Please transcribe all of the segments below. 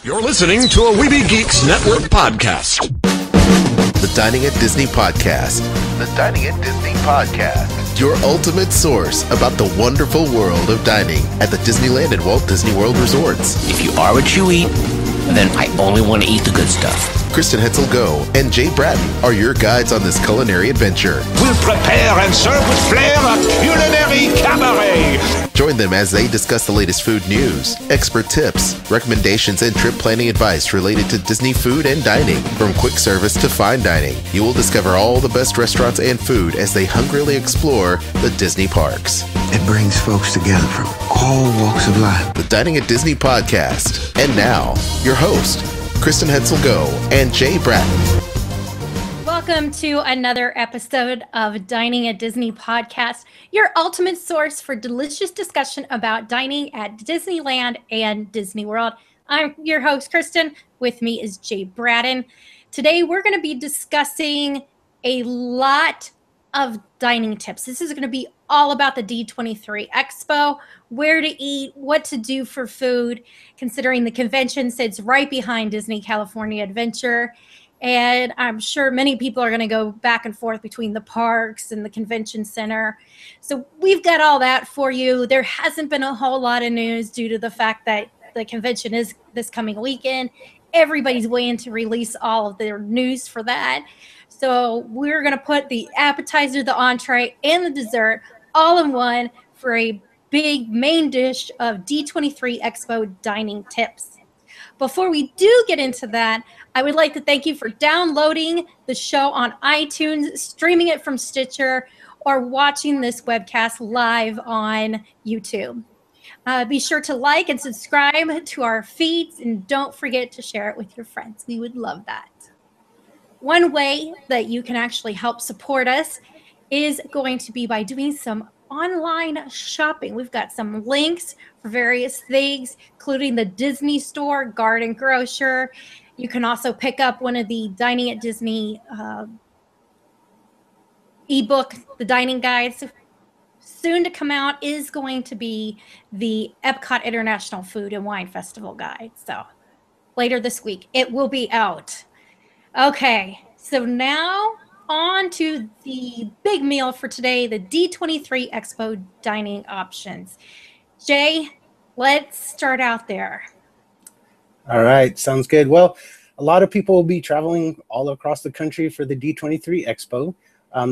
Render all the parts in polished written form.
You're listening to a Weeby Geeks Network podcast. The Dining at Disney podcast. The Dining at Disney podcast. Your ultimate source about the wonderful world of dining at the Disneyland and Walt Disney World resorts. If you are what you eat, then I only want to eat the good stuff. Kristen Hoetzel and Jay Brattain are your guides on this culinary adventure. We'll prepare and serve with flair a culinary cabaret. Join them as they discuss the latest food news, expert tips, recommendations, and trip planning advice related to Disney food and dining. From quick service to fine dining, you will discover all the best restaurants and food as they hungrily explore the Disney parks. It brings folks together from all walks of life. The Dining at Disney podcast. And now, your host, Kristen Hoetzel and Jay Brattain. Welcome to another episode of Dining at Disney podcast, your ultimate source for delicious discussion about dining at Disneyland and Disney World. I'm your host, Kristen. With me is Jay Brattain. Today, we're going to be discussing a lot of dining tips. This is going to be all about the D23 Expo, where to eat, what to do for food, considering the convention sits right behind Disney California Adventure. And I'm sure many people are going to go back and forth between the parks and the convention center. So we've got all that for you. There hasn't been a whole lot of news due to the fact that the convention is this coming weekend. Everybody's waiting to release all of their news for that. So we're going to put the appetizer, the entree, and the dessert all in one for a big main dish of D23 Expo dining tips. Before we do get into that, I would like to thank you for downloading the show on iTunes, streaming it from Stitcher, or watching this webcast live on YouTube. Be sure to like and subscribe to our feeds, and don't forget to share it with your friends. We would love that. One way that you can actually help support us is going to be by doing some online shopping. We've got some links for various things, including the Disney Store, Garden Grocer. You can also pick up one of the Dining at Disney ebook, the dining guides. Soon to come out is going to be the Epcot International Food and Wine Festival guide. So later this week, it will be out. Okay, so now on to the big meal for today, the D23 Expo dining options. Jay, let's start out there. All right, sounds good. Well, a lot of people will be traveling all across the country for the D23 Expo.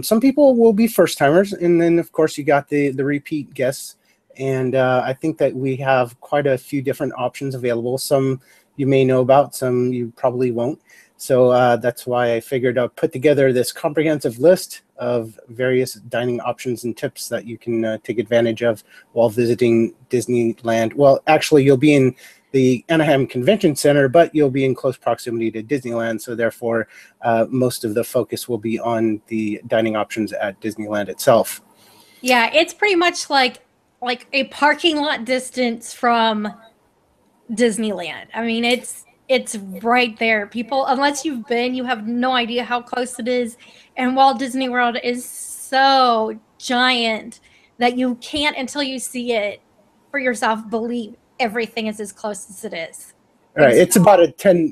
Some people will be first-timers, and then, of course, you got the repeat guests. And I think that we have quite a few different options available. Some you may know about, some you probably won't. So that's why I figured I'd put together this comprehensive list of various dining options and tips that you can take advantage of while visiting Disneyland. Well, actually, you'll be in the Anaheim Convention Center, but you'll be in close proximity to Disneyland. So therefore, most of the focus will be on the dining options at Disneyland itself. Yeah, it's pretty much like a parking lot distance from Disneyland. I mean, it's right there. People, unless you've been, you have no idea how close it is. And Walt Disney World is so giant that you can't, until you see it for yourself, believe everything is as close as it is. All right, it's about a 10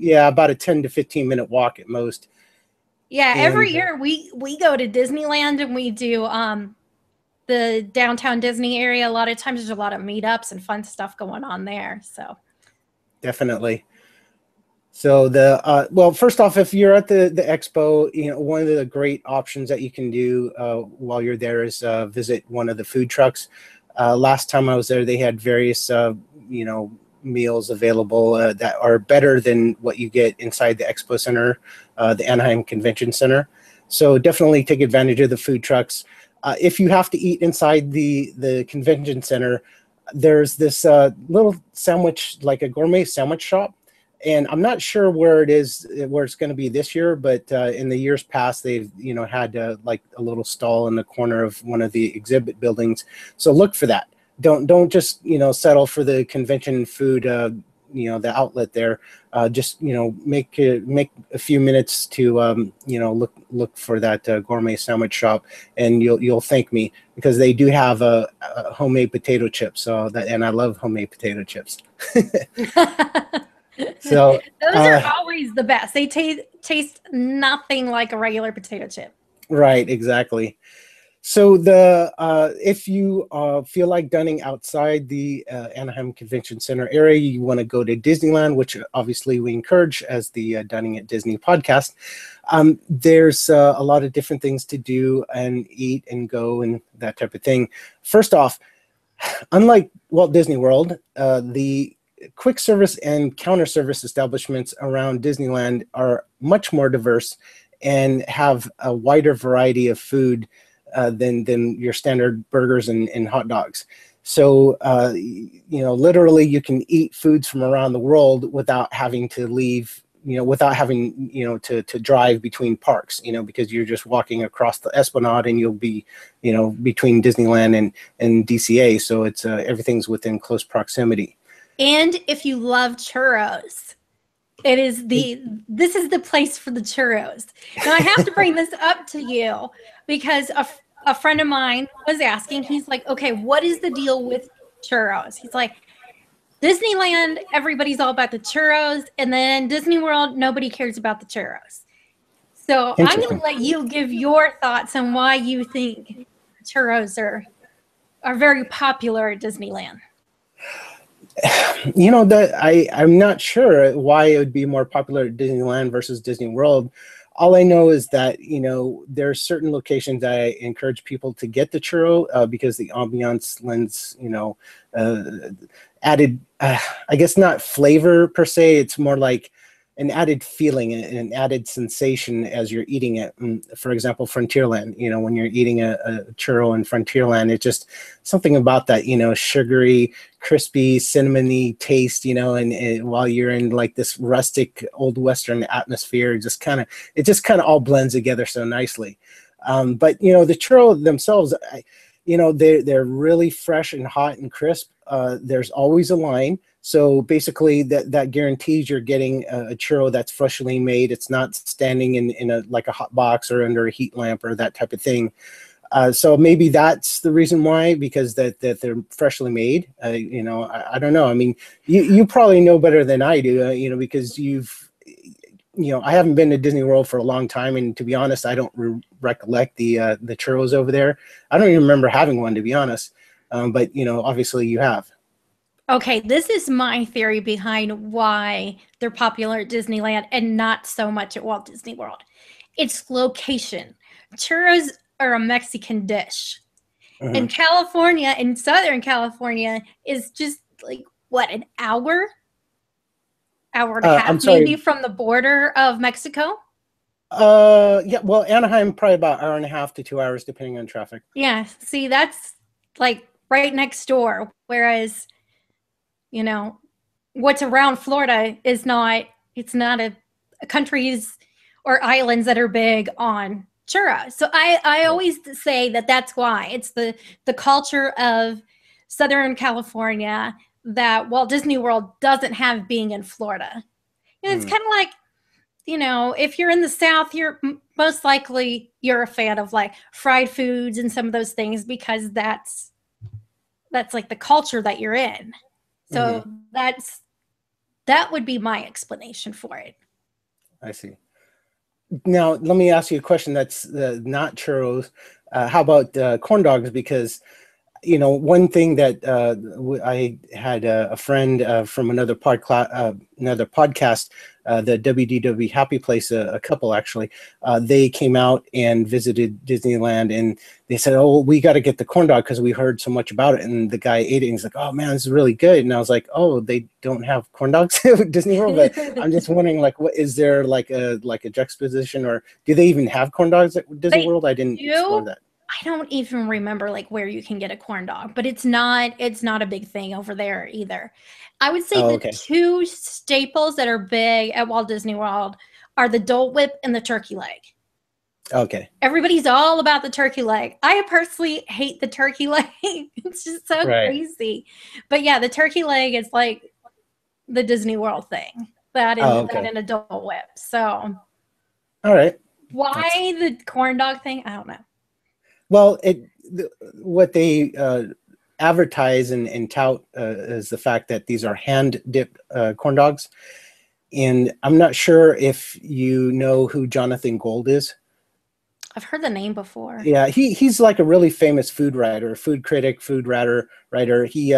to 15 minute walk at most. Yeah, every year we go to Disneyland and we do the downtown Disney area. A lot of times there's a lot of meetups and fun stuff going on there. So definitely. So well, first off, if you're at the expo, one of the great options that you can do while you're there is visit one of the food trucks. Last time I was there, they had various meals available that are better than what you get inside the expo center, the Anaheim Convention Center. So definitely take advantage of the food trucks. If you have to eat inside the convention center, there's this little sandwich, like a gourmet sandwich shop. And I'm not sure where it's going to be this year, but in the years past, they've had like a little stall in the corner of one of the exhibit buildings. So look for that. Don't just settle for the convention food. The outlet there. Just make a few minutes to look for that gourmet sandwich shop, and you'll thank me, because they do have a homemade potato chips. And I love homemade potato chips. So those are always the best. They taste nothing like a regular potato chip. Right, exactly. So if you feel like dining outside the Anaheim Convention Center area, you want to go to Disneyland, which obviously we encourage as the Dining at Disney podcast. There's a lot of different things to do and eat and go and that type of thing. First off, unlike Walt Disney World, the quick service and counter service establishments around Disneyland are much more diverse and have a wider variety of food than your standard burgers and hot dogs. So, literally you can eat foods from around the world without having to leave, without having, to drive between parks, because you're just walking across the Esplanade and you'll be, between Disneyland and DCA. So it's everything's within close proximity. And if you love churros, this is the place for the churros. Now I have to bring this up to you because a friend of mine was asking, he's like, okay, what is the deal with churros? He's like, Disneyland, everybody's all about the churros, and then Disney World, nobody cares about the churros. So I'm going to let you give your thoughts on why you think churros are very popular at Disneyland. I'm not sure why it would be more popular at Disneyland versus Disney World. All I know is that, there are certain locations that I encourage people to get the churro because the ambiance lends, added, I guess not flavor per se. It's more like an added feeling and an added sensation as you're eating it. For example, Frontierland, when you're eating a churro in Frontierland, it's just something about that, sugary, crispy, cinnamony taste, and while you're in like this rustic old Western atmosphere, it just kind of all blends together so nicely. But, the churro themselves, they're really fresh and hot and crisp. There's always a line. So basically that guarantees you're getting a churro that's freshly made. It's not standing in a hot box or under a heat lamp or that type of thing. So maybe that's the reason why, because that they're freshly made. I don't know. I mean, you probably know better than I do, because I haven't been to Disney World for a long time. And to be honest, I don't recollect the churros over there. I don't even remember having one, to be honest. But, obviously you have. Okay, this is my theory behind why they're popular at Disneyland and not so much at Walt Disney World. It's location. Churros are a Mexican dish. Mm-hmm. And California, in Southern California, is just like, what, an hour and a half maybe from the border of Mexico? Yeah, well, Anaheim, probably about an hour and a half to 2 hours, depending on traffic. Yeah, see, that's like right next door, whereas what's around Florida is not a countries or islands that are big on churros. So I always say that's why it's the culture of Southern California that Walt Disney World doesn't have being in Florida. It's kind of like, if you're in the South, you're most likely a fan of like fried foods and some of those things because that's like the culture that you're in. So that would be my explanation for it. I see. Now, let me ask you a question that's not churros. How about corn dogs? Because, one thing that I had a friend from another podcast, the WDW Happy Place, a couple actually, they came out and visited Disneyland and they said, oh, we got to get the corn dog because we heard so much about it. And the guy ate it and he's like, oh man, this is really good. And I was like, oh, they don't have corn dogs at Disney World. But I'm just wondering, like, what is there like a juxtaposition, or do they even have corn dogs at Disney World? I didn't explore that. I don't even remember like where you can get a corn dog, but it's not a big thing over there either. I would say the two staples that are big at Walt Disney World are the Dole Whip and the turkey leg. Okay. Everybody's all about the turkey leg. I personally hate the turkey leg. It's just so crazy. But yeah, the turkey leg is like the Disney World thing. That and a Dole Whip. So. All right. Why the corn dog thing? I don't know. Well, what they advertise and tout is the fact that these are hand-dipped corn dogs. And I'm not sure if you know who Jonathan Gold is. I've heard the name before. Yeah, he's like a really famous food writer, food critic, food writer. He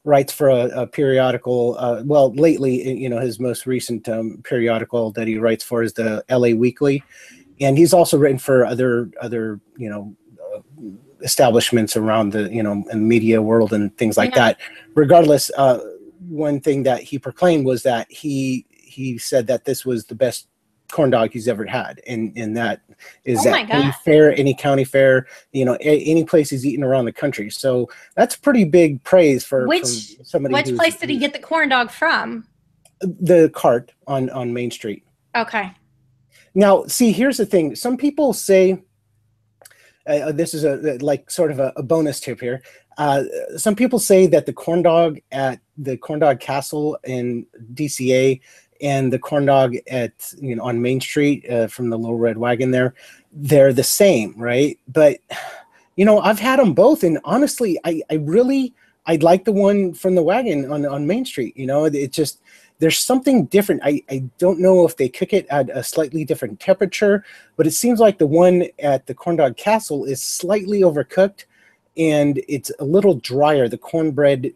writes for a periodical. Well, lately, his most recent periodical that he writes for is the LA Weekly, and he's also written for other establishments around the in the media world and things like that. Regardless, one thing that he proclaimed was that he said that this was the best corn dog he's ever had, and that is at any fair, any county fair, any place he's eaten around the country. So that's pretty big praise for somebody. Which place did he get the corn dog from? The cart on Main Street. Okay. Now, see, here's the thing. Some people say, this is sort of a bonus tip here. Some people say that the corn dog at the Corn Dog Castle in DCA and the corn dog at on Main Street from the Little Red Wagon they're the same, right? But I've had them both, and honestly, I'd like the one from the wagon on Main Street. It just, there's something different. I don't know if they cook it at a slightly different temperature, but it seems like the one at the Corn Dog Castle is slightly overcooked, and it's a little drier. The cornbread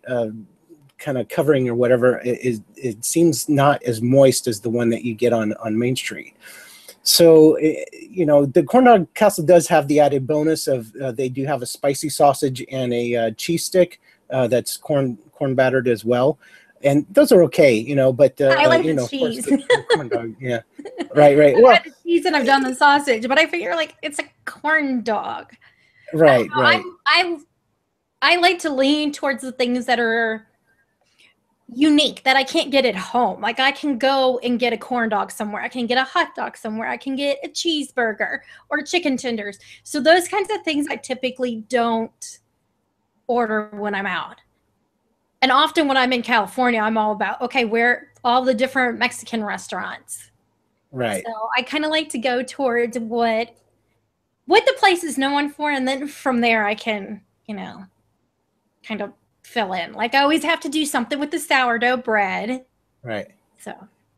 kind of covering or whatever, it seems not as moist as the one that you get on Main Street. So, the Corn Dog Castle does have the added bonus of they do have a spicy sausage and a cheese stick that's corn battered as well. And those are okay, but I like the cheese. The corn dog, yeah, right. Well, I've had the cheese and I've done the sausage, but I figure it's a corn dog. Right. I like to lean towards the things that are unique that I can't get at home. Like, I can go and get a corn dog somewhere. I can get a hot dog somewhere. I can get a cheeseburger or chicken tenders. So those kinds of things I typically don't order when I'm out. And often when I'm in California, I'm all about, okay, where all the different Mexican restaurants. Right. So I kind of like to go towards what the place is known for. And then from there, I can, kind of fill in. Like, I always have to do something with the sourdough bread. Right. So,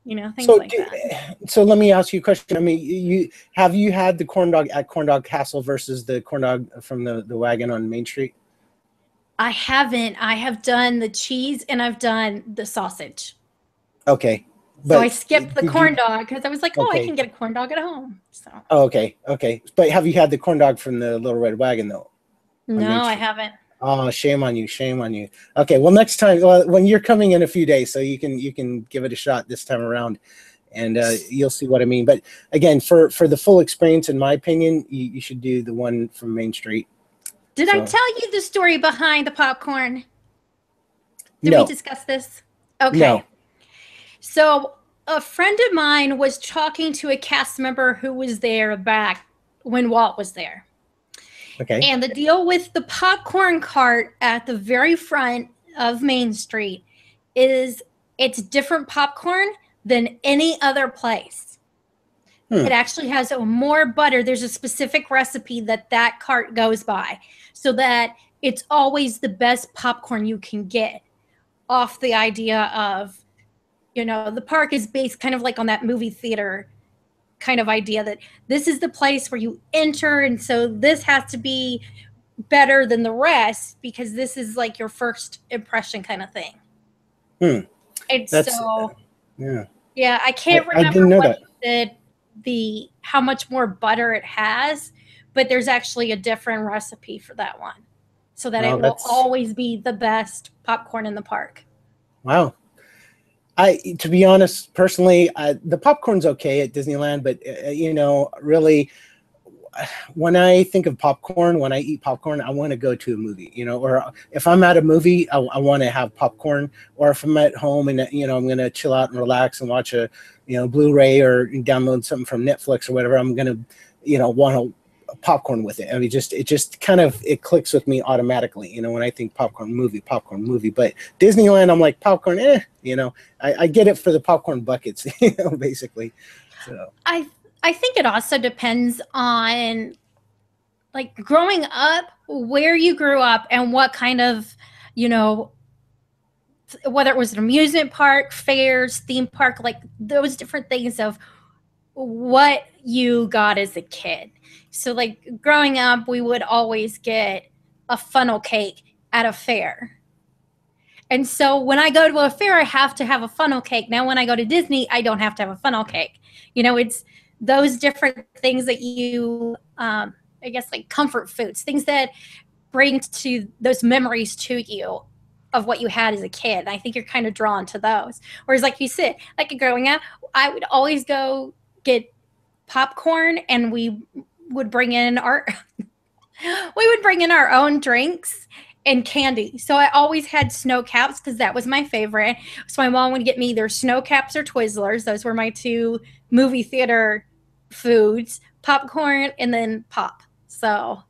things like that. So let me ask you a question. I mean, have you had the corn dog at Corn Dog Castle versus the corn dog from the wagon on Main Street? I haven't. I have done the cheese and I've done the sausage. Okay. So I skipped the corn dog because I was like, I can get a corn dog at home. So. Oh, okay. But have you had the corn dog from the Little Red Wagon though? No, I haven't. Oh, shame on you. Okay, well, next time, when you're coming in a few days, so you can give it a shot this time around, and you'll see what I mean. But again, for the full experience, in my opinion, you should do the one from Main Street. Did I tell you the story behind the popcorn? Did No. we discuss this? Okay. No. So a friend of mine was talking to a cast member who was there back when Walt was there. Okay. And the deal with the popcorn cart at the very front of Main Street is it's different popcorn than any other place. It actually has more butter. There's a specific recipe that cart goes by so that it's always the best popcorn you can get, off the idea of, the park is based kind of like on that movie theater kind of idea that this is the place where you enter, and so this has to be better than the rest because this is like your first impression kind of thing. And yeah, I can't remember what you said, how much more butter it has, but there's actually a different recipe for that one so that it will always be the best popcorn in the park. Wow. To be honest, personally, the popcorn's okay at Disneyland, but really, when I think of popcorn, when I eat popcorn, I want to go to a movie, or if I'm at a movie, I want to have popcorn, or if I'm at home and, I'm going to chill out and relax and watch a, Blu-ray or download something from Netflix or whatever, I'm going to, want popcorn with it. I mean, it just kind of, it clicks with me automatically, when I think popcorn movie, but Disneyland, I'm like popcorn, I get it for the popcorn buckets, basically. So I think it also depends on, like, growing up, where you grew up and what kind of, whether it was an amusement park, fairs, theme park, like those different things of what you got as a kid. So like growing up, we would always get a funnel cake at a fair. And so when I go to a fair, I have to have a funnel cake. Now, when I go to Disney, I don't have to have a funnel cake. You know, it's those different things that you, I guess, like comfort foods, things that bring to those memories to you of what you had as a kid. And I think you're kind of drawn to those. Whereas, like you said, like growing up, I would always go get popcorn, and we would bring in our own drinks and candy. So I always had snow caps because that was my favorite. So my mom would get me either snow caps or Twizzlers. Those were my two movie theater foods, popcorn and then pop. So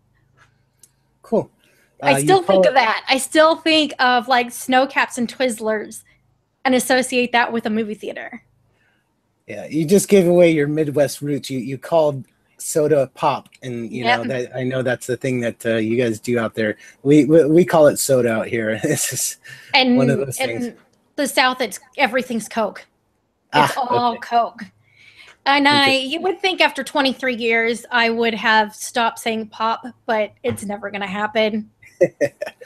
cool. I still think of that. I still think of like snow caps and Twizzlers and associate that with a movie theater. Yeah, you just gave away your Midwest roots. You called soda pop, and you know that I know that's the thing that you guys do out there. We call it soda out here. This is one of those things. In the South, everything's Coke. It's all Coke. And you would think after 23 years I would have stopped saying pop, but it's never going to happen.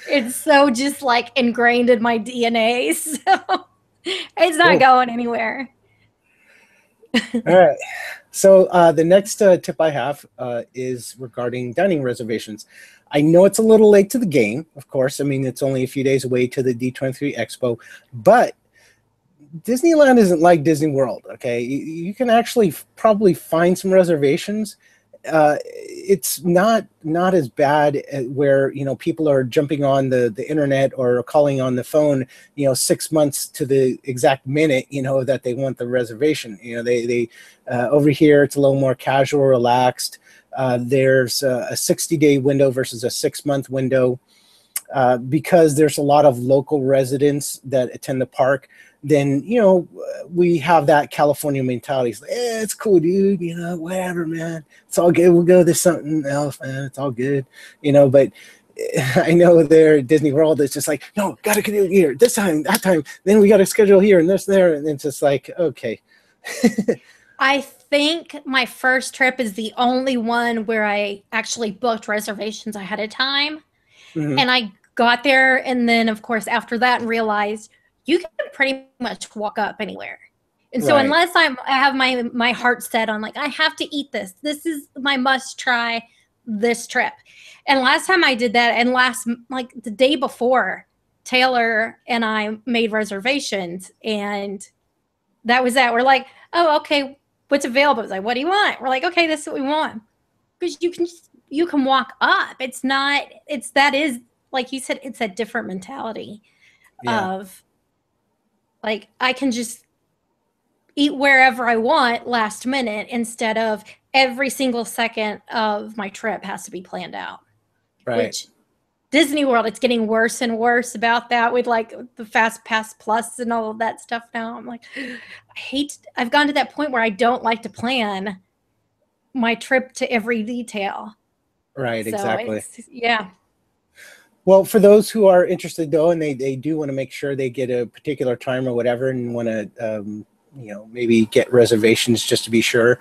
It's so just like ingrained in my DNA, so it's not going anywhere. All right. So the next tip I have is regarding dining reservations. I know it's a little late to the game, of course. I mean, it's only a few days away to the D23 Expo, but Disneyland isn't like Disney World, okay? You can actually probably find some reservations. It's not as bad where, you know, people are jumping on the internet or calling on the phone, you know, 6 months to the exact minute, you know, that they want the reservation. You know, they over here, it's a little more casual, relaxed. There's a 60-day window versus a 6-month window. Because there's a lot of local residents that attend the park, then, you know, we have that California mentality. It's like, it's cool, dude, you know, whatever, man. It's all good. We'll go to something else, man. It's all good, you know, but I know there at Disney World, it's just like, no, got to do it here, this time, that time. Then we got to schedule here and this there. And it's just like, okay. I think my first trip is the only one where I actually booked reservations ahead of time. Mm-hmm. And I got there, and then, of course, after that, realized you can pretty much walk up anywhere. And so unless I have my heart set on, like, I have to eat this. This is my must try this trip. And last time I did that, and like the day before, Taylor and I made reservations, and that was that. We're like, oh, okay, what's available? I was like, what do you want? We're like, okay, this is what we want. Because you can walk up. That is, like you said, it's a different mentality of, like, I can just eat wherever I want last minute instead of every single second of my trip has to be planned out. Right. Which Disney World, it's getting worse and worse about that with like the Fast Pass Plus and all of that stuff now. I'm like, I've gotten to that point where I don't like to plan my trip to every detail. Right, so exactly. Yeah. Well, for those who are interested, though, and they do want to make sure they get a particular time or whatever and want to, you know, maybe get reservations just to be sure,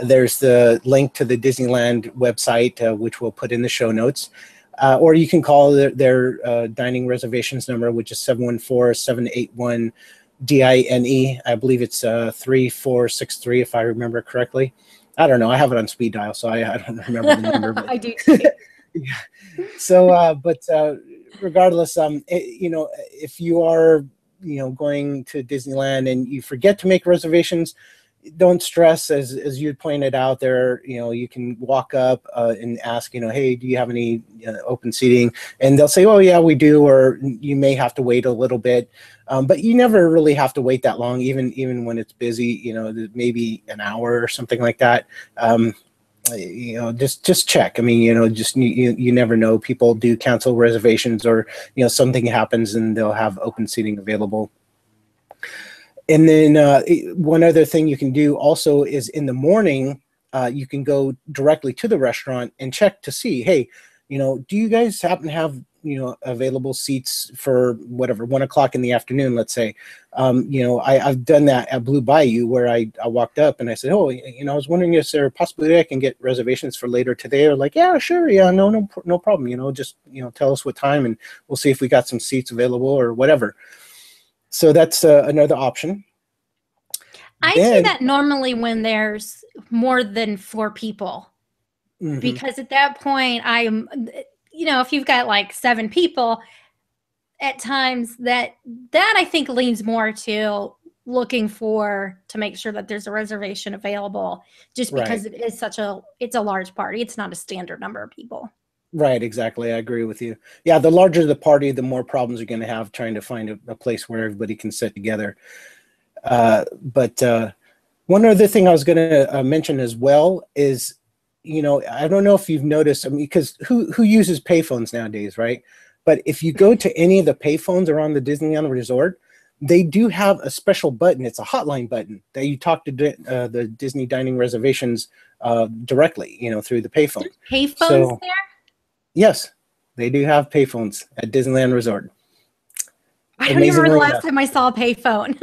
there's the link to the Disneyland website, which we'll put in the show notes. Or you can call their dining reservations number, which is 714-781-DINE. I believe it's 3463, if I remember correctly. I don't know. I have it on speed dial, so I don't remember the number. But I do too. Yeah. So, but regardless, you know, if you are, you know, going to Disneyland and you forget to make reservations, don't stress. As you pointed out there, you know, you can walk up and ask, you know, hey, do you have any open seating? And they'll say, oh yeah, we do. Or you may have to wait a little bit, but you never really have to wait that long, even when it's busy. You know, maybe an hour or something like that. You know, just check. I mean, you know, just you never know. People do cancel reservations, or, you know, something happens and they'll have open seating available. And then one other thing you can do also is in the morning, you can go directly to the restaurant and check to see, hey, you know, do you guys happen to have available seats for whatever 1 o'clock in the afternoon, let's say. I've done that at Blue Bayou where I walked up and I said, oh, I was wondering, is there a possibility I can get reservations for later today? They're like, yeah, sure, yeah, no problem. Just tell us what time and we'll see if we got some seats available or whatever. So that's another option. I do that normally when there's more than 4 people, because at that point I'm, if you've got like 7 people, at times that I think leans more to looking to make sure that there's a reservation available, just because it is it's a large party. It's not a standard number of people. Right, exactly. I agree with you. Yeah, the larger the party, the more problems you're going to have trying to find a place where everybody can sit together. But one other thing I was going to mention as well is, I don't know if you've noticed, because who uses payphones nowadays, right? But if you go to any of the payphones around the Disneyland Resort, they do have a special button. It's a hotline button that you talk to the Disney dining reservations directly, through the payphone. Payphones there? Yes, they do have payphones at Disneyland Resort. I don't even remember the last time I saw a payphone.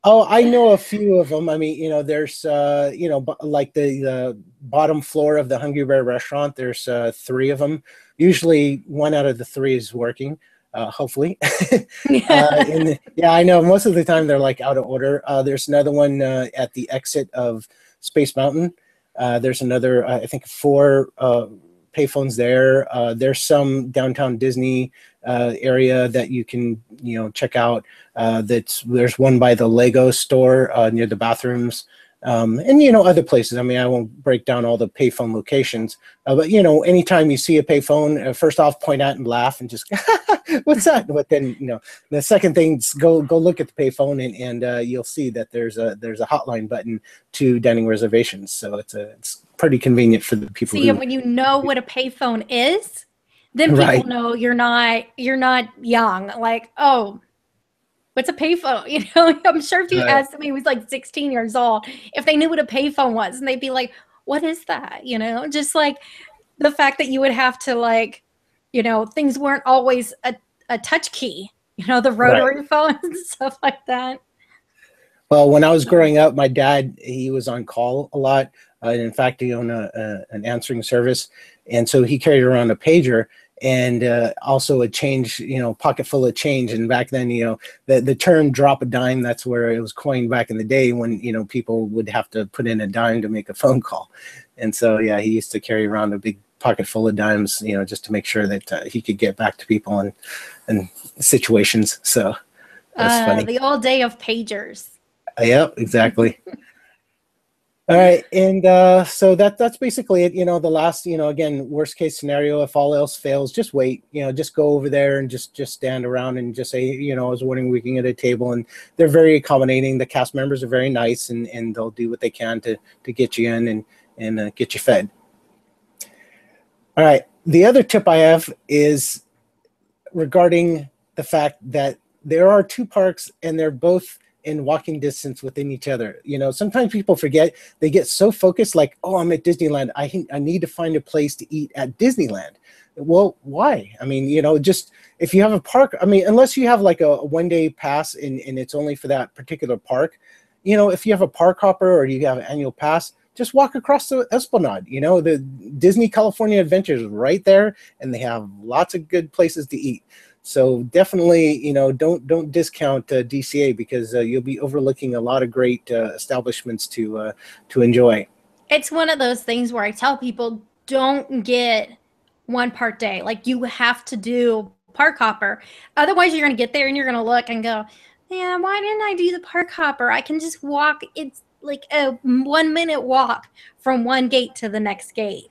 Oh, I know a few of them. There's, like the bottom floor of the Hungry Bear restaurant, there's 3 of them. Usually 1 out of the 3 is working, hopefully. I know most of the time they're like out of order. There's another one at the exit of Space Mountain. There's another, I think 4 payphones there. There's some downtown Disney area that you can check out. There's one by the Lego store near the bathrooms, and other places. I won't break down all the payphone locations, but anytime you see a payphone, first off, point at and laugh and just what's that? But then the second thing is go look at the payphone and you'll see that there's a hotline button to dining reservations. So it's pretty convenient for the people. See, when you know what a payphone is, then people know you're not young. Like, oh, what's a payphone? I'm sure if you asked somebody who was like 16 years old, if they knew what a payphone was, and they'd be like, what is that? Just like the fact that you would have to things weren't always a touch key, the rotary phones and stuff like that. Well, when I was growing up, my dad, he was on call a lot. In fact, he owned an answering service. And so he carried around a pager and also a change, pocket full of change. And back then, the term drop a dime, that's where it was coined back in the day when, people would have to put in a dime to make a phone call. And so, yeah, he used to carry around a big pocket full of dimes, just to make sure that he could get back to people and situations. So that's funny. The old day of pagers. Yep, exactly. All right, and so that's basically it. The last, again, worst case scenario, if all else fails, just wait. Just go over there and just stand around and just say, I was wondering we can get a table. And they're very accommodating. The cast members are very nice, and they'll do what they can to get you in and get you fed. All right, the other tip I have is regarding the fact that there are 2 parks and they're both in walking distance within each other. Sometimes people forget, they get so focused like, oh, I'm at Disneyland, I need to find a place to eat at Disneyland. Well, why? Just if you have a park, unless you have like a 1-day pass and it's only for that particular park, if you have a park hopper or you have an annual pass, just walk across the Esplanade. The Disney California Adventure is right there, and they have lots of good places to eat. So definitely, don't discount DCA, because you'll be overlooking a lot of great establishments to enjoy. It's one of those things where I tell people, don't get one park day. Like, you have to do park hopper. Otherwise, you're going to get there and you're going to look and go, yeah, why didn't I do the park hopper? I can just walk. It's like a 1-minute walk from one gate to the next gate.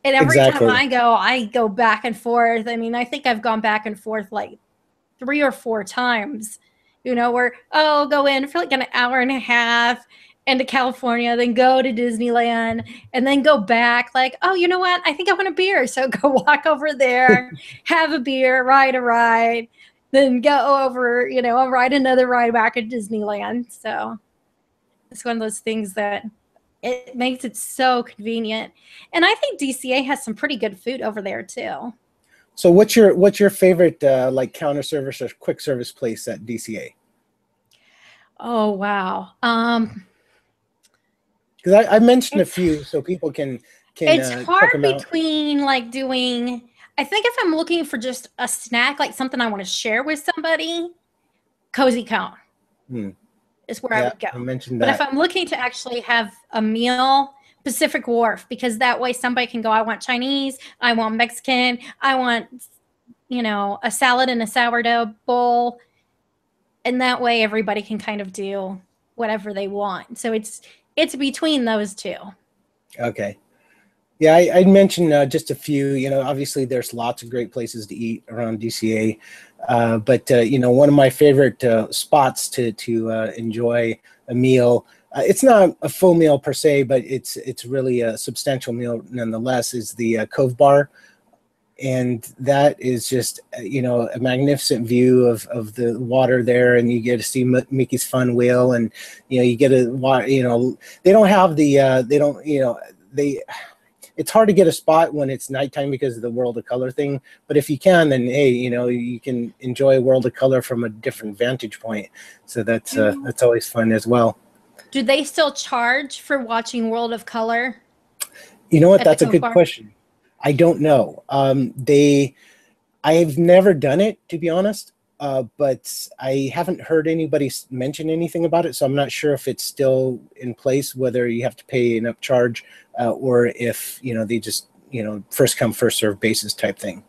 And every time I go back and forth. I think I've gone back and forth like 3 or 4 times, where, I'll go in for like an hour and a half into California, then go to Disneyland, and then go back like, oh, you know what? I think I want a beer. So go walk over there, have a beer, ride a ride, then go over, I'll ride another ride back at Disneyland. So it's one of those things that it makes it so convenient. And I think DCA has some pretty good food over there too. So what's your favorite like counter service or quick service place at DCA? Oh, wow. Because I mentioned a few so people can It's check hard them out. between like doing, I think if I'm looking for just a snack, like something I want to share with somebody, Cozy Cone is where I would go. I mentioned but that. if I'm looking to actually have a meal, Pacific Wharf, because that way somebody can go, I want Chinese, I want Mexican, I want, you know, a salad and a sourdough bowl. And that way everybody can kind of do whatever they want. So it's between those two. Okay. Yeah, I'd mention just a few. You know, obviously there's lots of great places to eat around DCA, but you know, one of my favorite spots to enjoy a meal. It's not a full meal per se, but it's really a substantial meal nonetheless. Is the Cove Bar, and that is just you know, a magnificent view of the water there, and you get to see Mickey's Fun Wheel, and you know, you get a, you know, they don't have the they don't, you know, they. It's hard to get a spot when it's nighttime because of the World of Color thing. But if you can, then hey, you know, you can enjoy World of Color from a different vantage point. So that's always fun as well. Do they still charge for watching World of Color? You know what? That's a good question. I don't know. I've never done it, to be honest. But I haven't heard anybody mention anything about it, so I'm not sure if it's still in place, whether you have to pay an upcharge or if, you know, they just, you know, first come, first serve basis type thing.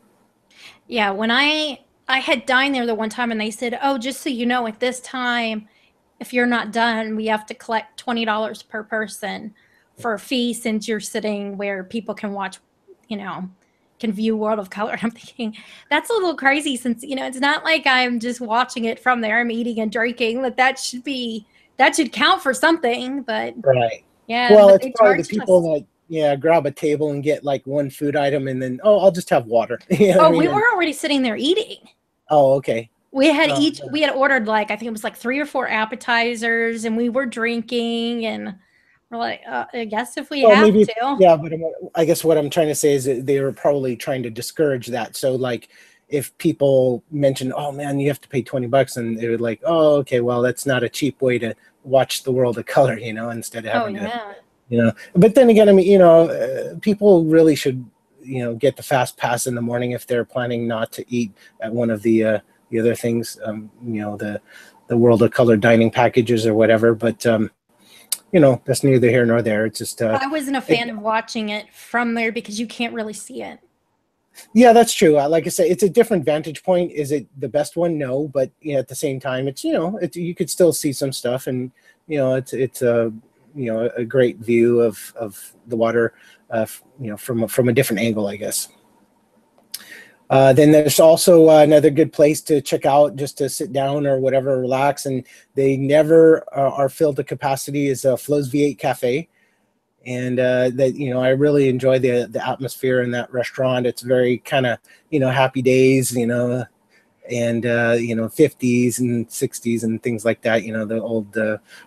Yeah, when I had dined there the one time and they said, oh, just so you know, at this time, if you're not done, we have to collect $20 per person for a fee since you're sitting where people can watch, you know, can view World of Color. I'm thinking that's a little crazy since, you know, it's not like I'm just watching it from there. I'm eating and drinking. That should count for something. But right. Yeah. Well, it's probably the people that grab a table and get like one food item and then, oh, I'll just have water. You know what I mean? We were already sitting there eating. Oh, okay. We had we had ordered like, I think it was like 3 or 4 appetizers, and we were drinking, and we're like, I guess if we have to. Yeah, but I guess what I'm trying to say is that they were probably trying to discourage that. So like if people mention, oh man, you have to pay $20, and they were like, oh, okay, well, that's not a cheap way to watch the World of Color, you know, instead of having to, you know. But then again, I mean, you know, people really should, you know, get the fast pass in the morning if they're planning not to eat at one of the other things, you know, the World of Color dining packages or whatever. But you know, that's neither here nor there. It's just I wasn't a fan of watching it from there because you can't really see it. Yeah, that's true. Like I say, it's a different vantage point. Is it the best one? No, but you know, at the same time, it's, you know, you could still see some stuff, and you know, it's a, you know, a great view of the water, you know, from a different angle, I guess. Then there's also another good place to check out just to sit down or whatever, relax, and they never are filled to capacity, is Flo's V8 Cafe. And that, you know, I really enjoy the atmosphere in that restaurant. It's very kind of, you know, happy days, you know, and, you know, 50s and 60s and things like that, you know, the old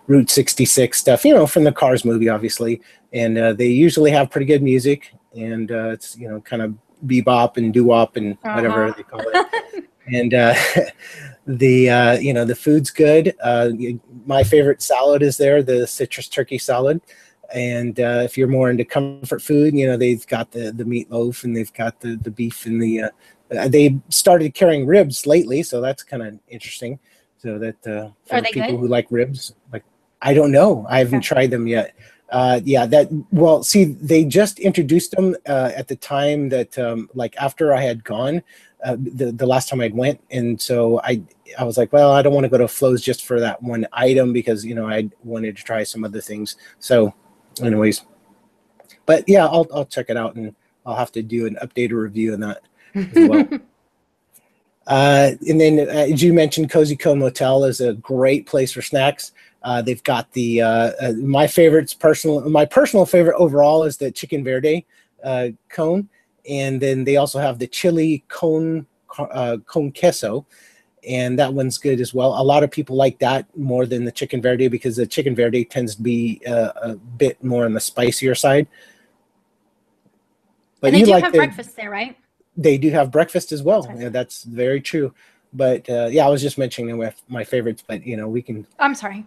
Route 66 stuff, you know, from the Cars movie, obviously. And they usually have pretty good music, and it's, you know, kind of bebop and doo-wop and whatever they call it. And you know, the food's good. My favorite salad is there, the citrus turkey salad. And if you're more into comfort food, you know, they've got the meatloaf, and they've got the beef, and they started carrying ribs lately, so that's kind of interesting. So that for people who like ribs, like, I don't know, I haven't tried them yet. Yeah, well, see, they just introduced them at the time that like after I had gone, the last time I went, and so I was like, well, I don't want to go to Flo's just for that one item, because, you know, I wanted to try some other things. So anyways, but yeah, I'll check it out, and I'll have to do an updated review on that as well. And then as you mentioned, Cozy Cone Motel is a great place for snacks. They've got the my personal favorite overall is the chicken verde cone, and then they also have the chili cone queso, and that one's good as well. A lot of people like that more than the chicken verde, because the chicken verde tends to be a bit more on the spicier side. But and they do have breakfast there, right? They do have breakfast as well. Sorry. Yeah, that's very true. But yeah, I was just mentioning my favorites, but we can. I'm sorry.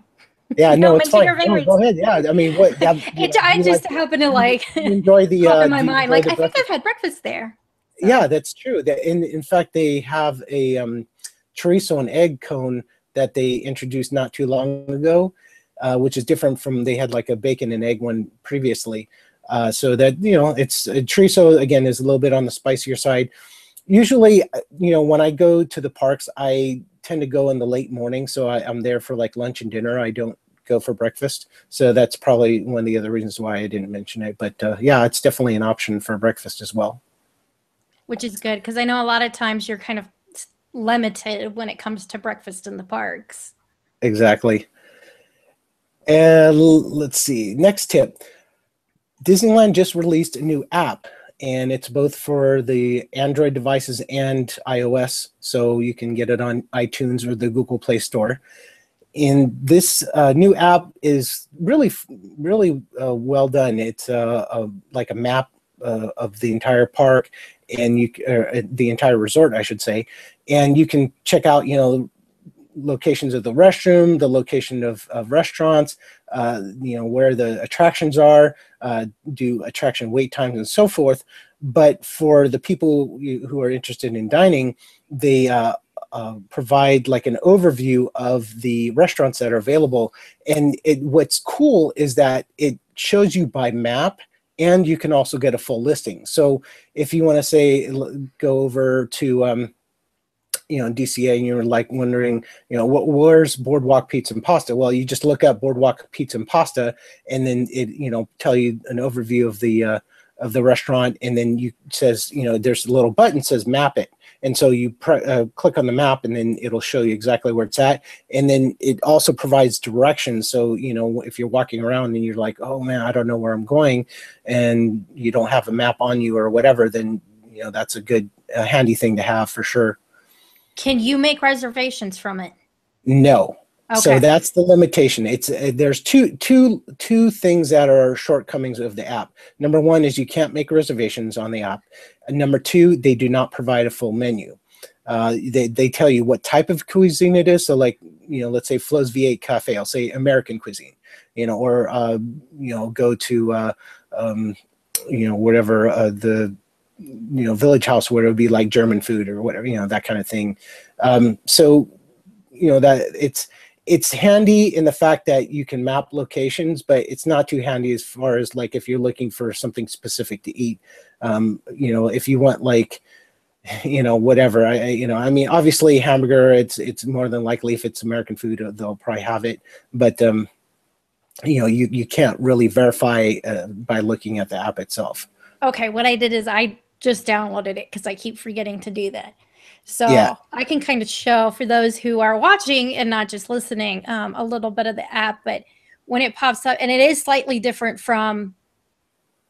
Yeah, no, it's mention fine. your No, favorites. go ahead. Yeah, I mean, what? I just happened to like you enjoy the pop in my do you mind. enjoy Like the I think breakfast? I've had breakfast there. So. Yeah, that's true. In fact, they have a chorizo and egg cone that they introduced not too long ago, which is different from they had like a bacon and egg one previously. So that it's chorizo again is a little bit on the spicier side. Usually, when I go to the parks, I tend to go in the late morning, so I'm there for like lunch and dinner. I don't go for breakfast, so that's probably one of the other reasons why I didn't mention it. But yeah, it's definitely an option for breakfast as well. Which is good because I know a lot of times you're kind of limited when it comes to breakfast in the parks. Exactly. And let's see. Next tip. Disneyland just released a new app, and it's both for the Android devices and iOS, so you can get it on iTunes or the Google Play Store. And this new app is really well done. It's like a map of the entire park, and the entire resort, I should say. And you can check out, locations of the restroom, the location of restaurants, where the attractions are, do attraction wait times and so forth. But for the people who are interested in dining, they provide like an overview of the restaurants that are available. And what's cool is that it shows you by map, and you can also get a full listing. So if you want to say, go over to, DCA, and you're like wondering, where's Boardwalk Pizza and Pasta? Well, you just look up Boardwalk Pizza and Pasta, and then it, tell you an overview of the restaurant. And then says, there's a little button that says map it. And so you click on the map, and then it'll show you exactly where it's at. And then it also provides directions. So, if you're walking around and you're like, oh man, I don't know where I'm going, and you don't have a map on you or whatever, then, that's a good, handy thing to have for sure. Can you make reservations from it? No. Okay. So that's the limitation. It's there's two things that are shortcomings of the app. Number one is you can't make reservations on the app. And number two, they do not provide a full menu. They tell you what type of cuisine it is. So like, let's say Flo's V8 Cafe, I'll say American cuisine, or go to whatever the Village House, where it would be like German food or whatever, that kind of thing. So that it's handy in the fact that you can map locations, but it's not too handy as far as like if you're looking for something specific to eat. If you want like, whatever, I mean, obviously hamburger, it's more than likely if it's American food, they'll probably have it, but you can't really verify by looking at the app itself. Okay, what I did is I just downloaded it because I keep forgetting to do that. So yeah. I can kind of show for those who are watching and not just listening a little bit of the app, but when it pops up, and it is slightly different from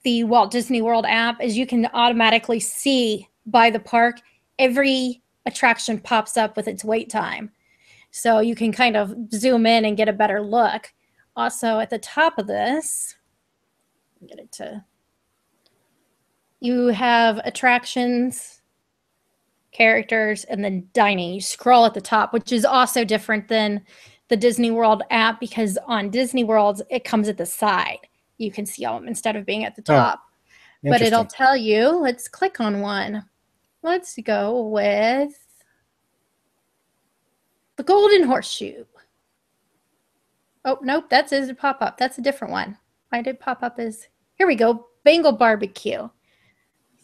the Walt Disney World app, is you can automatically see by the park, every attraction pops up with its wait time. So you can kind of zoom in and get a better look. Also at the top of this, get it to, you have attractions, characters, and then dining. You scroll at the top, which is also different than the Disney World app, because on Disney World, it comes at the side. You can see them instead of being at the top. But it'll tell you, let's click on one. Let's go with the Golden Horseshoe. Oh, nope, that's a pop-up. That's a different one. Why did pop-up is, here we go, Bengal Barbecue.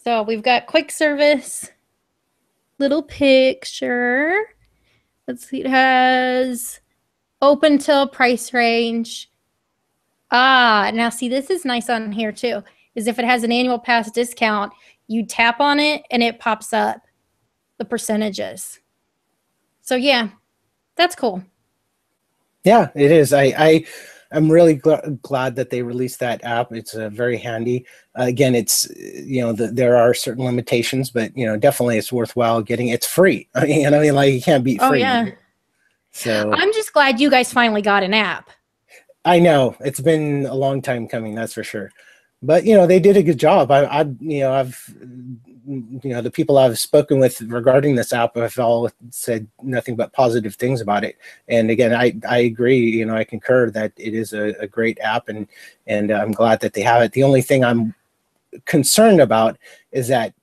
So we've got quick service, little picture. Let's see, it has open till price range. Now see, this is nice on here too, is if it has an annual pass discount, you tap on it and it pops up the percentages. So yeah, that's cool. Yeah, it is. I'm really glad that they released that app. It's very handy. Again, it's, there are certain limitations, but, definitely it's worthwhile getting. It's free. I mean, like you can't beat free. Oh, yeah. So I'm just glad you guys finally got an app. I know it's been a long time coming, that's for sure. But, they did a good job. I've the people I've spoken with regarding this app have all said nothing but positive things about it. And again, I agree. I concur that it is a great app, and I'm glad that they have it. The only thing I'm concerned about is that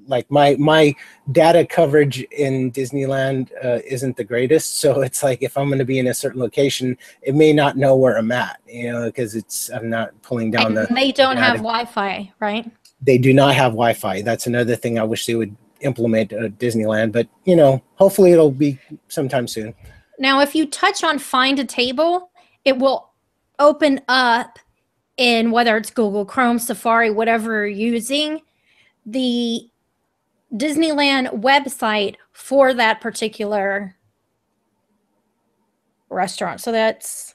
like my data coverage in Disneyland isn't the greatest. So it's like if I'm going to be in a certain location, it may not know where I'm at, because I'm not pulling down and they don't have Wi-Fi, right? They do not have Wi-Fi. That's another thing I wish they would implement at Disneyland, but hopefully it'll be sometime soon. Now, if you touch on Find a Table, it will open up in, whether it's Google Chrome, Safari, whatever you're using, the Disneyland website for that particular restaurant. So that's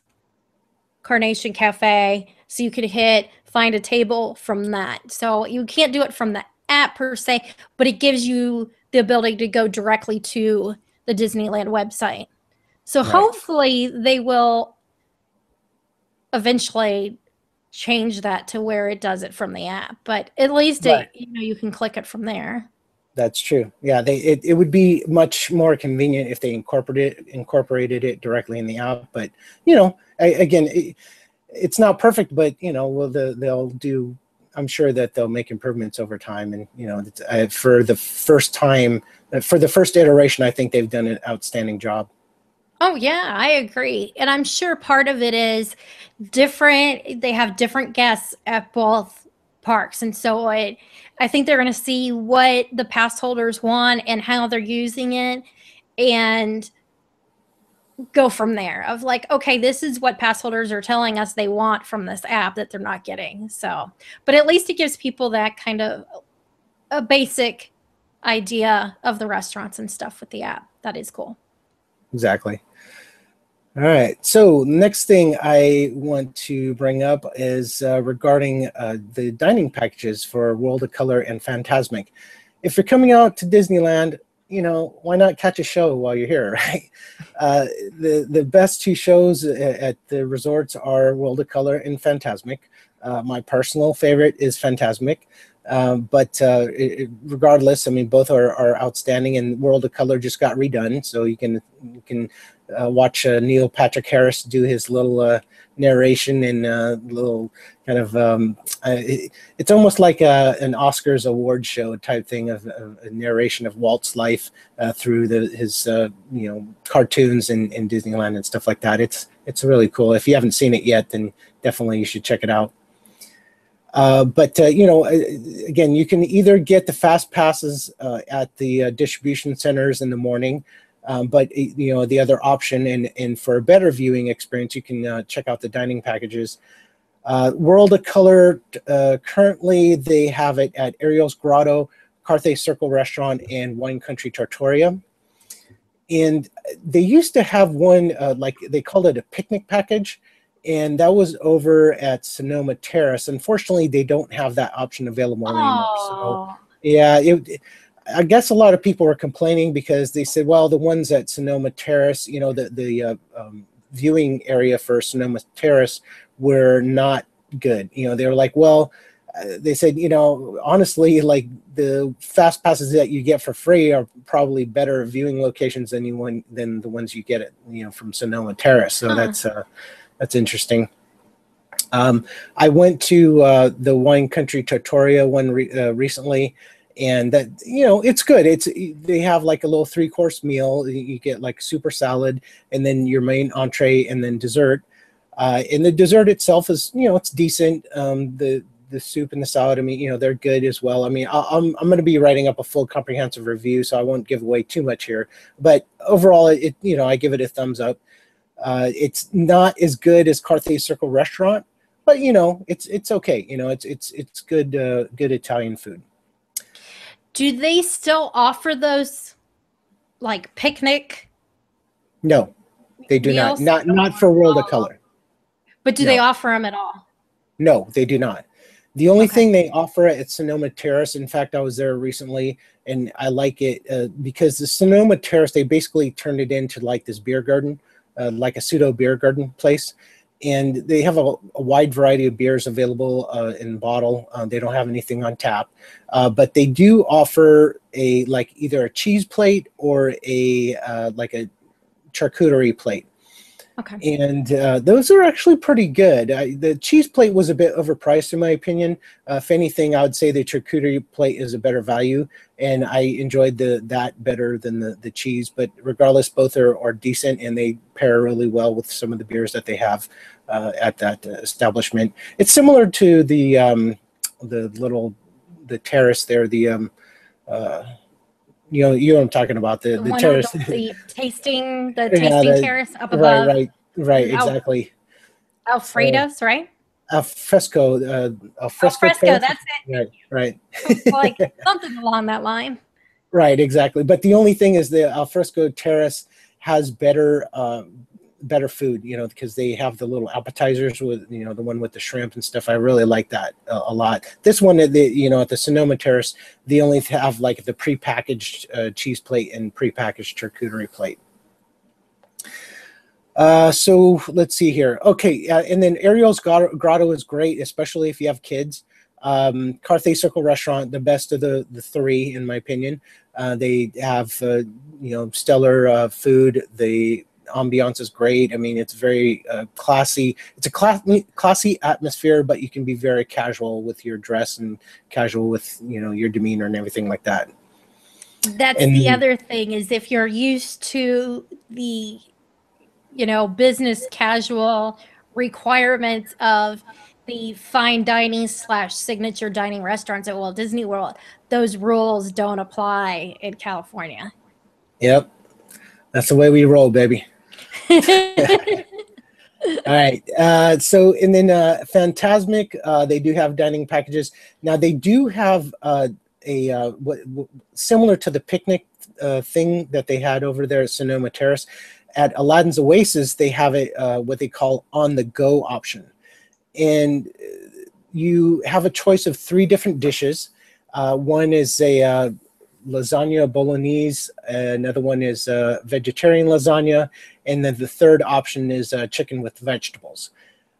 Carnation Cafe. So you could hit Find a Table from that. So you can't do it from the app per se, but it gives you the ability to go directly to the Disneyland website. So hopefully they will eventually change that to where it does it from the app, but at least you can click it from there. That's true. Yeah, it would be much more convenient if they incorporated it directly in the app. But again, it's not perfect. But they'll do. I'm sure that they'll make improvements over time. And for the first time, for the first iteration, I think they've done an outstanding job. Oh yeah, I agree, and I'm sure part of it is different. They have different guests at both parks, and so I think they're going to see what the pass holders want and how they're using it, and go from there. Of like, okay, this is what pass holders are telling us they want from this app that they're not getting. So, but at least it gives people that kind of a basic idea of the restaurants and stuff with the app. That is cool. Exactly. All right. So next thing I want to bring up is regarding the dining packages for World of Color and Fantasmic. If you're coming out to Disneyland, why not catch a show while you're here, right? The best two shows at the resorts are World of Color and Fantasmic. My personal favorite is Fantasmic. But regardless, I mean, both are outstanding, and World of Color just got redone, so you can watch Neil Patrick Harris do his little narration and little kind of it's almost like an Oscars award show type thing of a narration of Walt's life through his cartoons in Disneyland and stuff like that. It's really cool. If you haven't seen it yet, then definitely you should check it out. But again, you can either get the fast passes at the distribution centers in the morning, but the other option, and for a better viewing experience, you can check out the dining packages. World of Color, currently they have it at Ariel's Grotto, Carthay Circle Restaurant, and Wine Country Trattoria. And they used to have one, like they called it a picnic package, and that was over at Sonoma Terrace. Unfortunately, they don't have that option available anymore. So, yeah, I guess a lot of people were complaining because they said, well, the ones at Sonoma Terrace, the viewing area for Sonoma Terrace were not good. They were like, well, they said, honestly, like the fast passes that you get for free are probably better viewing locations than the ones you get at, from Sonoma Terrace. So that's interesting. I went to the Wine Country Trattoria one recently, and that it's good. They have like a little 3-course meal. You get like super salad, and then your main entree, and then dessert. And the dessert itself is it's decent. The soup and the salad, I mean, they're good as well. I mean, I'm going to be writing up a full comprehensive review, so I won't give away too much here. But overall, I give it a thumbs up. It's not as good as Carthay Circle Restaurant, but it's okay. It's good good Italian food. Do they still offer those like picnic? No, they do meals? Not for World of Color. But do they offer them at all? No, they do not. The only thing they offer at Sonoma Terrace, in fact, I was there recently, and I like it because the Sonoma Terrace, they basically turned it into like this beer garden. Like a pseudo beer garden place, and they have a wide variety of beers available in bottle. They don't have anything on tap, but they do offer either a cheese plate or a charcuterie plate. Okay. And those are actually pretty good. The cheese plate was a bit overpriced in my opinion. If anything, I would say the charcuterie plate is a better value, and I enjoyed that better than the cheese. But regardless, both are decent, and they pair really well with some of the beers that they have at that establishment. It's similar to the terrace there. You know what I'm talking about, the terrace. The tasting terrace up above. Right, exactly. Alfredo's, right? Alfresco Alfresco, terrace. that's it. Right. Like something along that line. Right, exactly. But the only thing is the Alfresco terrace has better food, because they have the little appetizers with, the one with the shrimp and stuff. I really like that a lot. This one, at the Sonoma Terrace, they only have like the prepackaged cheese plate and prepackaged charcuterie plate. So let's see here. Okay, and then Ariel's Grotto is great, especially if you have kids. Carthay Circle Restaurant, the best of the three, in my opinion. They have, stellar food. The ambiance is great. I mean, it's very classy. It's a classy atmosphere, but you can be very casual with your dress and casual with, your demeanor and everything like that. That's the other thing, is if you're used to the, business casual requirements of the fine dining / signature dining restaurants at Walt Disney World, those rules don't apply in California. Yep. That's the way we roll, baby. All right. And then Fantasmic, they do have dining packages. Now they do have similar to the picnic thing that they had over there at Sonoma Terrace. At Aladdin's Oasis, they have what they call on-the-go option. And you have a choice of 3 different dishes. One is a lasagna bolognese, another one is vegetarian lasagna, and then the third option is chicken with vegetables.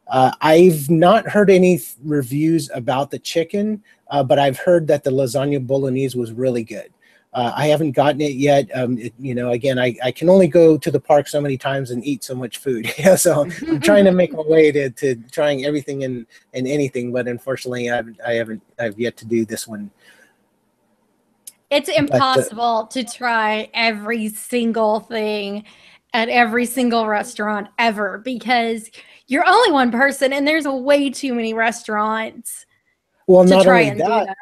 I've not heard any reviews about the chicken, but I've heard that the lasagna bolognese was really good. I haven't gotten it yet. Again, I can only go to the park so many times and eat so much food. So I'm trying to make my way to trying everything and anything, but unfortunately, I've yet to do this one. It's impossible to try every single thing at every single restaurant ever, because you're only one person and there's way too many restaurants to try and do that.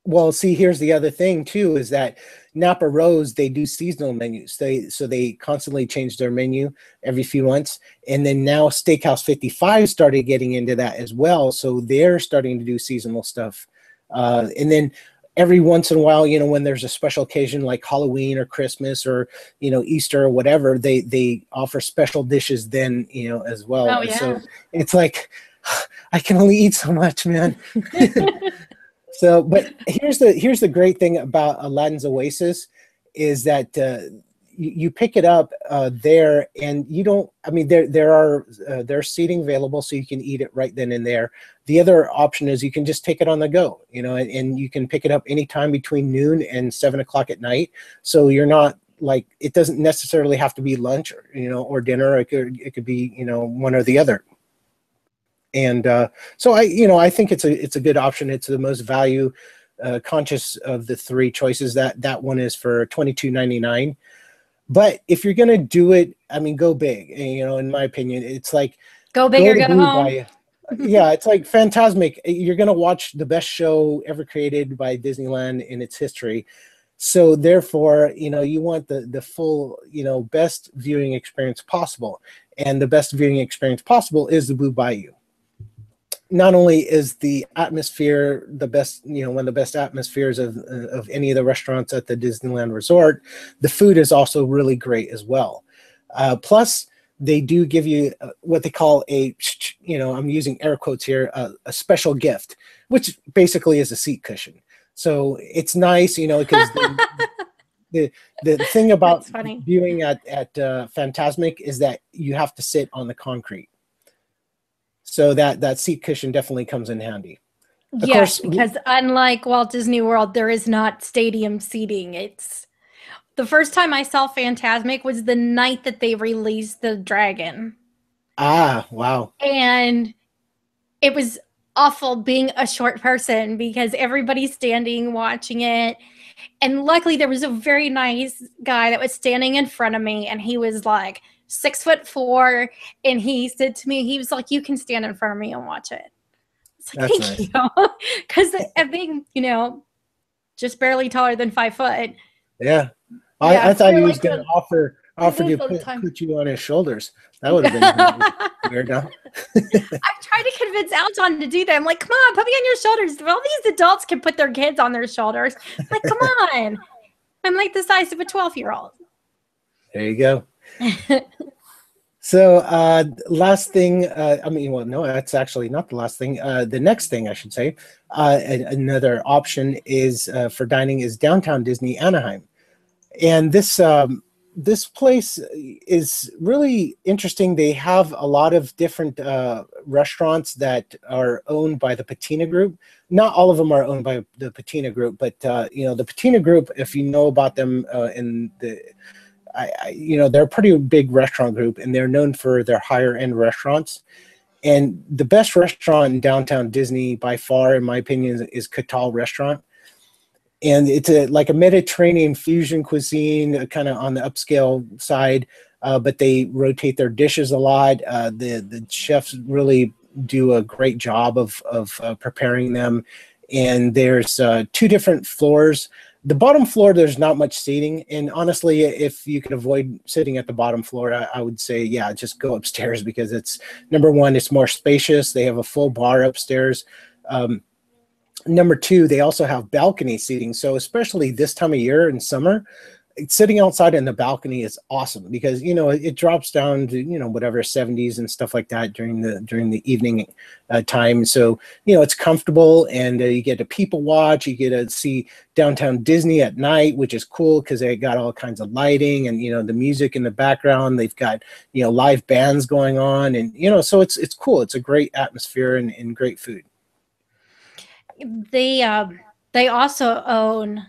Well, see, here's the other thing too, is that Napa Rose, they do seasonal menus. They constantly change their menu every few months. And then now Steakhouse 55 started getting into that as well. So they're starting to do seasonal stuff. And then every once in a while, when there's a special occasion like Halloween or Christmas or, Easter or whatever, they offer special dishes then, as well. Oh, yeah. So it's like, I can only eat so much, man. So, but here's the great thing about Aladdin's Oasis is that you pick it up there, and you don't. I mean, there's seating available, so you can eat it right then and there. The other option is you can just take it on the go, and you can pick it up anytime between noon and 7 o'clock at night. So you're not like, it doesn't necessarily have to be lunch, or dinner. It could be one or the other. And so I think it's a good option. It's the most value conscious of the 3 choices. That one is for $22.99. But if you're gonna do it, I mean, go big. And, in my opinion, it's like go big or go home. Yeah, it's like Fantasmic. You're gonna watch the best show ever created by Disneyland in its history. So therefore, you want the full, best viewing experience possible. And the best viewing experience possible is the Blue Bayou. Not only is the atmosphere the best, one of the best atmospheres of any of the restaurants at the Disneyland Resort, the food is also really great as well. Plus, they do give you what they call I'm using air quotes here, a special gift, which basically is a seat cushion. So it's nice, because the thing about viewing at Fantasmic is that you have to sit on the concrete. So that seat cushion definitely comes in handy. Of Yes, course, because unlike Walt Disney World, there is not stadium seating. It's the first time I saw Fantasmic was the night that they released the dragon. Wow. And it was awful being a short person because everybody's standing watching it. And luckily there was a very nice guy that was standing in front of me, and he was like 6'4", and he said to me, he was like, "You can stand in front of me and watch it." It's like, That's thank you. Because I think, just barely taller than 5 foot. Yeah. Yeah, I thought he they're was like going to offer to put you on his shoulders. That would have been weird, huh? I tried to convince Alton to do that. I'm like, come on, put me on your shoulders. All these adults can put their kids on their shoulders. I'm like, come on. I'm like the size of a 12-year-old. There you go. So last thing, no, that's actually not the last thing. The next thing I should say, another option is for dining is Downtown Disney Anaheim. And this place is really interesting. They have a lot of different restaurants that are owned by the Patina Group. Not all of them are owned by the Patina Group, but the Patina Group, if you know about them, they're a pretty big restaurant group, and they're known for their higher end restaurants. And the best restaurant in Downtown Disney by far, in my opinion, is Hoetzel Restaurant. And it's like a Mediterranean fusion cuisine, kind of on the upscale side, but they rotate their dishes a lot. The chefs really do a great job of preparing them. And there's 2 different floors. The bottom floor, there's not much seating. And honestly, if you can avoid sitting at the bottom floor, I would say, yeah, just go upstairs, because it's, number one, it's more spacious. They have a full bar upstairs. Number 2, they also have balcony seating. So especially this time of year in summer, sitting outside in the balcony is awesome, because it drops down to whatever 70s and stuff like that during the evening time. So it's comfortable, and you get to people watch. You get to see Downtown Disney at night, which is cool because they got all kinds of lighting and the music in the background. They've got live bands going on, and so it's cool. It's a great atmosphere and great food. They also own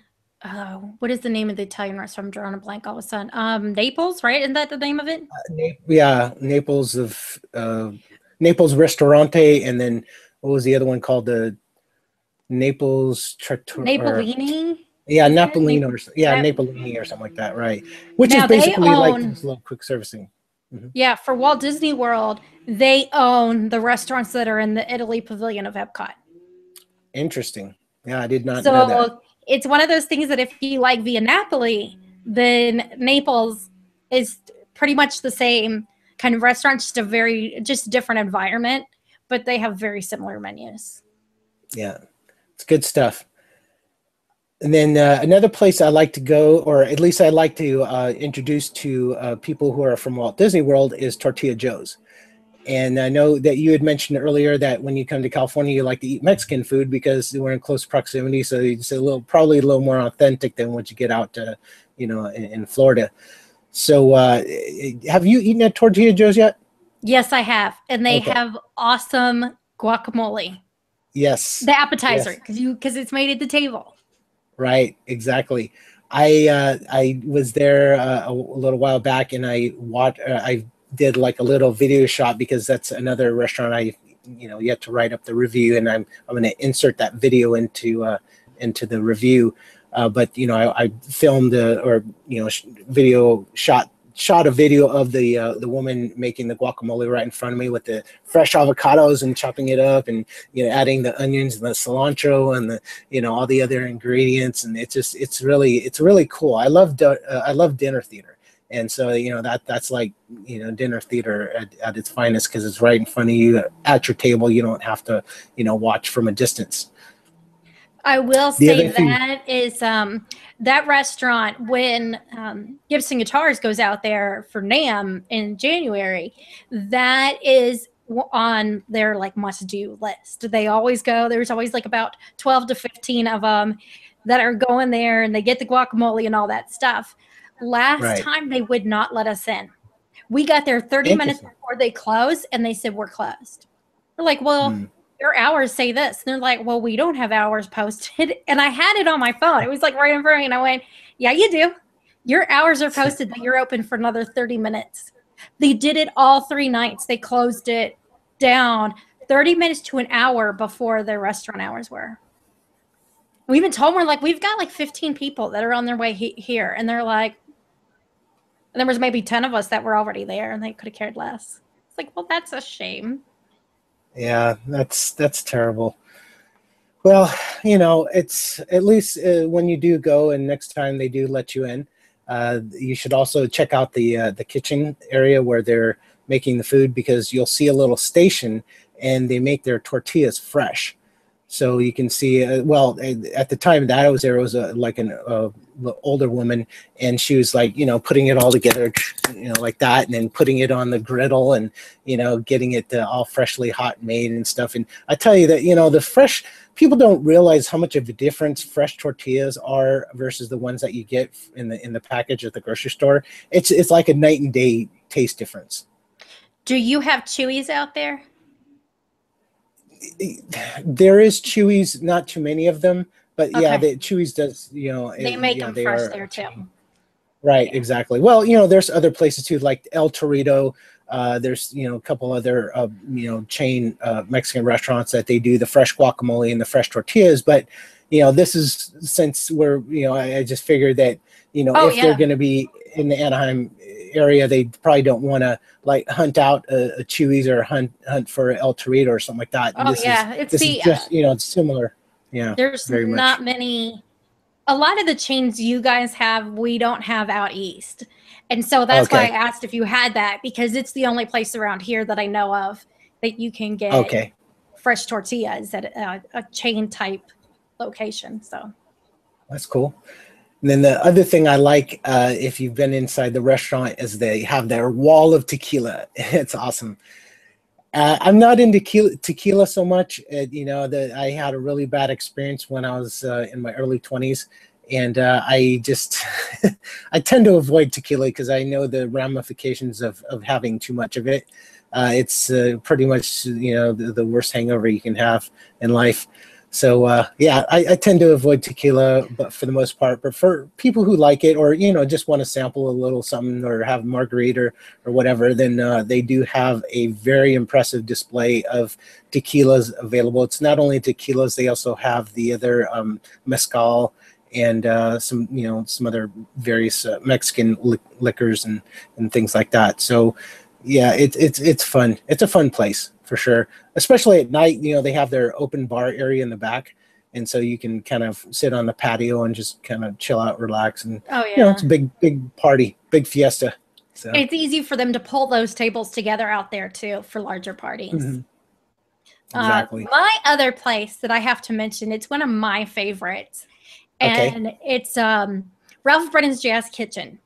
what is the name of the Italian restaurant? I'm drawing a blank all of a sudden. Naples, right? Isn't that the name of it? Naples Naples Ristorante, and then what was the other one called? The Naples Napolini. Napolino, Napolini or something like that, right? Which now is basically like this little quick servicing. Mm-hmm. Yeah, for Walt Disney World, they own the restaurants that are in the Italy Pavilion of Epcot. Interesting. Yeah, I did not know that. It's one of those things that if you like Via Napoli, then Naples is pretty much the same kind of restaurant, just different environment, but they have very similar menus. Yeah, it's good stuff. And then another place I like to go, or at least I like to introduce to people who are from Walt Disney World, is Tortilla Joe's. And I know that you had mentioned earlier that when you come to California, you like to eat Mexican food because we're in close proximity. So it's probably a little more authentic than what you get out to, in Florida. So have you eaten at Tortilla Joe's yet? Yes, I have. And they have awesome guacamole. Yes. The appetizer, because it's made at the table. Right. Exactly. I was there a little while back, and I did like a little video shot, because that's another restaurant I yet to write up the review, and I'm going to insert that video into the review. But I filmed shot a video of the woman making the guacamole right in front of me with the fresh avocados and chopping it up, and adding the onions and the cilantro and the all the other ingredients, and it's really cool. I love dinner theater. And so, that's like, dinner theater at its finest, because it's right in front of you at your table. You don't have to, watch from a distance. I will say that is that restaurant, when Gibson Guitars goes out there for NAMM in January, that is on their like must-do list. They always go. There's always like about 12 to 15 of them that are going there, and they get the guacamole and all that stuff. Last time they would not let us in. We got there 30 minutes before they closed, and they said, "We're closed." We're like, well, your hours say this. And they're like, well, we don't have hours posted. And I had it on my phone. It was like right in front of me. And I went, yeah, you do. Your hours are posted that you're open for another 30 minutes. They did it all 3 nights. They closed it down 30 minutes to an hour before their restaurant hours were. We even told them, we're like, we've got like 15 people that are on their way here. And they're like, and there was maybe 10 of us that were already there and they could have cared less. It's like, well, that's a shame. Yeah, that's terrible. Well, you know, it's at least when you do go and next time they do let you in, you should also check out the kitchen area where they're making the food, because you'll see a little station and they make their tortillas fresh. So you can see, well, at the time that I was there, it was like an older woman, and she was like, you know, putting it all together, you know, like that, and then putting it on the griddle and, you know, getting it all freshly hot made and stuff. And I tell you that, you know, the fresh, people don't realize how much of a difference fresh tortillas are versus the ones that you get in the package at the grocery store. It's like a night and day taste difference. Do you have Chewies out there? There is Chewies, not too many of them, but yeah, Okay. the Chewies does, you know, They make them they fresh are there too. right, exactly. Well, you know, there's other places too, like El Torito. There's, you know, a couple other, you know, chain Mexican restaurants that they do the fresh guacamole and the fresh tortillas. But, you know, this is, since we're, you know, I just figured that, you know, if they're going to be in the Anaheim area, they probably don't want to like hunt out a Chewies or hunt for El Torito or something like that. Oh, yeah. This is just, you know, it's similar. Yeah. There's not many. A lot of the chains you guys have, we don't have out east. And so that's why I asked if you had that, because it's the only place around here that I know of that you can get fresh tortillas at a chain type location. So that's cool. And then the other thing I like, if you've been inside the restaurant, is they have their wall of tequila. It's awesome. I'm not into tequila so much. You know, I had a really bad experience when I was in my early 20s. And I just, I tend to avoid tequila because I know the ramifications of having too much of it. It's pretty much, you know, the worst hangover you can have in life. So, yeah, I tend to avoid tequila, but for the most part. But for people who like it, or, you know, just want to sample a little something or have a margarita or whatever, then they do have a very impressive display of tequilas available. It's not only tequilas, they also have the other mezcal and some, you know, some other various Mexican liquors and things like that. So, yeah, it's fun. It's a fun place for sure, especially at night. You know, they have their open bar area in the back, and so you can kind of sit on the patio and just kind of chill out, relax, and you know, it's a big party, big fiesta. So it's easy for them to pull those tables together out there too for larger parties. Exactly. My other place that I have to mention, it's one of my favorites, and it's Ralph Brennan's Jazz Kitchen.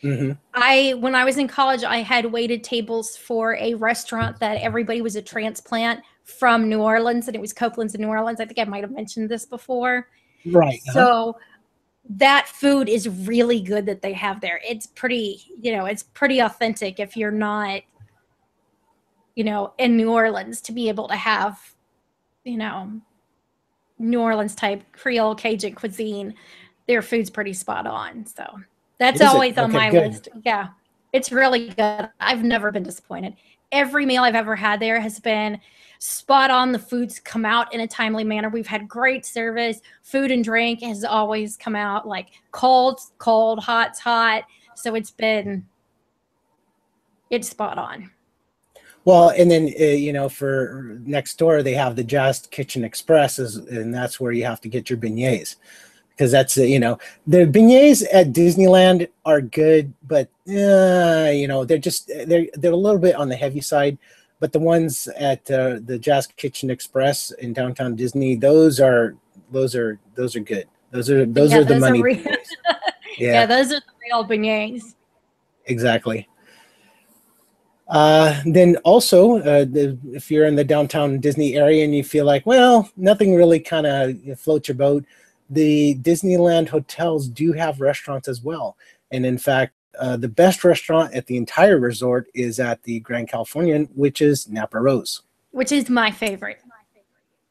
When I was in college, I had waited tables for a restaurant that everybody was a transplant from New Orleans, and it was Copeland's in New Orleans. I think I might have mentioned this before. Right. So that food is really good that they have there. It's pretty, you know, it's pretty authentic if you're not, you know, in New Orleans, to be able to have, you know, New Orleans type Creole Cajun cuisine. Their food's pretty spot on. So that's always on my list. Yeah, it's really good. I've never been disappointed. Every meal I've ever had there has been spot on. The food's come out in a timely manner. We've had great service. Food and drink has always come out like cold's cold, hot's hot. So it's spot on. Well, and then, you know, for next door, they have the Jazz Kitchen Express, and that's where you have to get your beignets. Because that's, you know, the beignets at Disneyland are good, but, you know, they're a little bit on the heavy side. But the ones at the Jazz Kitchen Express in downtown Disney, those are good. Those are the money. Yeah, those are the real beignets. Exactly. Then also, if you're in the downtown Disney area and you feel like, well, nothing really kind of floats your boat, the Disneyland hotels do have restaurants as well. And in fact, the best restaurant at the entire resort is at the Grand Californian, which is Napa Rose. which is my favorite.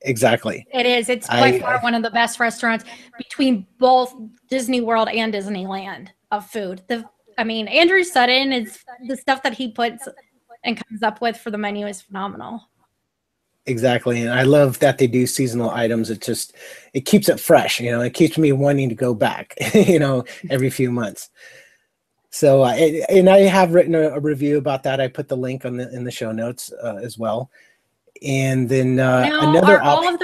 Exactly. It is. It's by far one of the best restaurants between both Disney World and Disneyland of food. Andrew Sutton is the stuff that he puts and comes up with for the menu is phenomenal. Exactly. And I love that they do seasonal items. It keeps it fresh. It keeps me wanting to go back, every few months. So, and I have written a review about that. I put the link in the show notes as well. And then now, another option.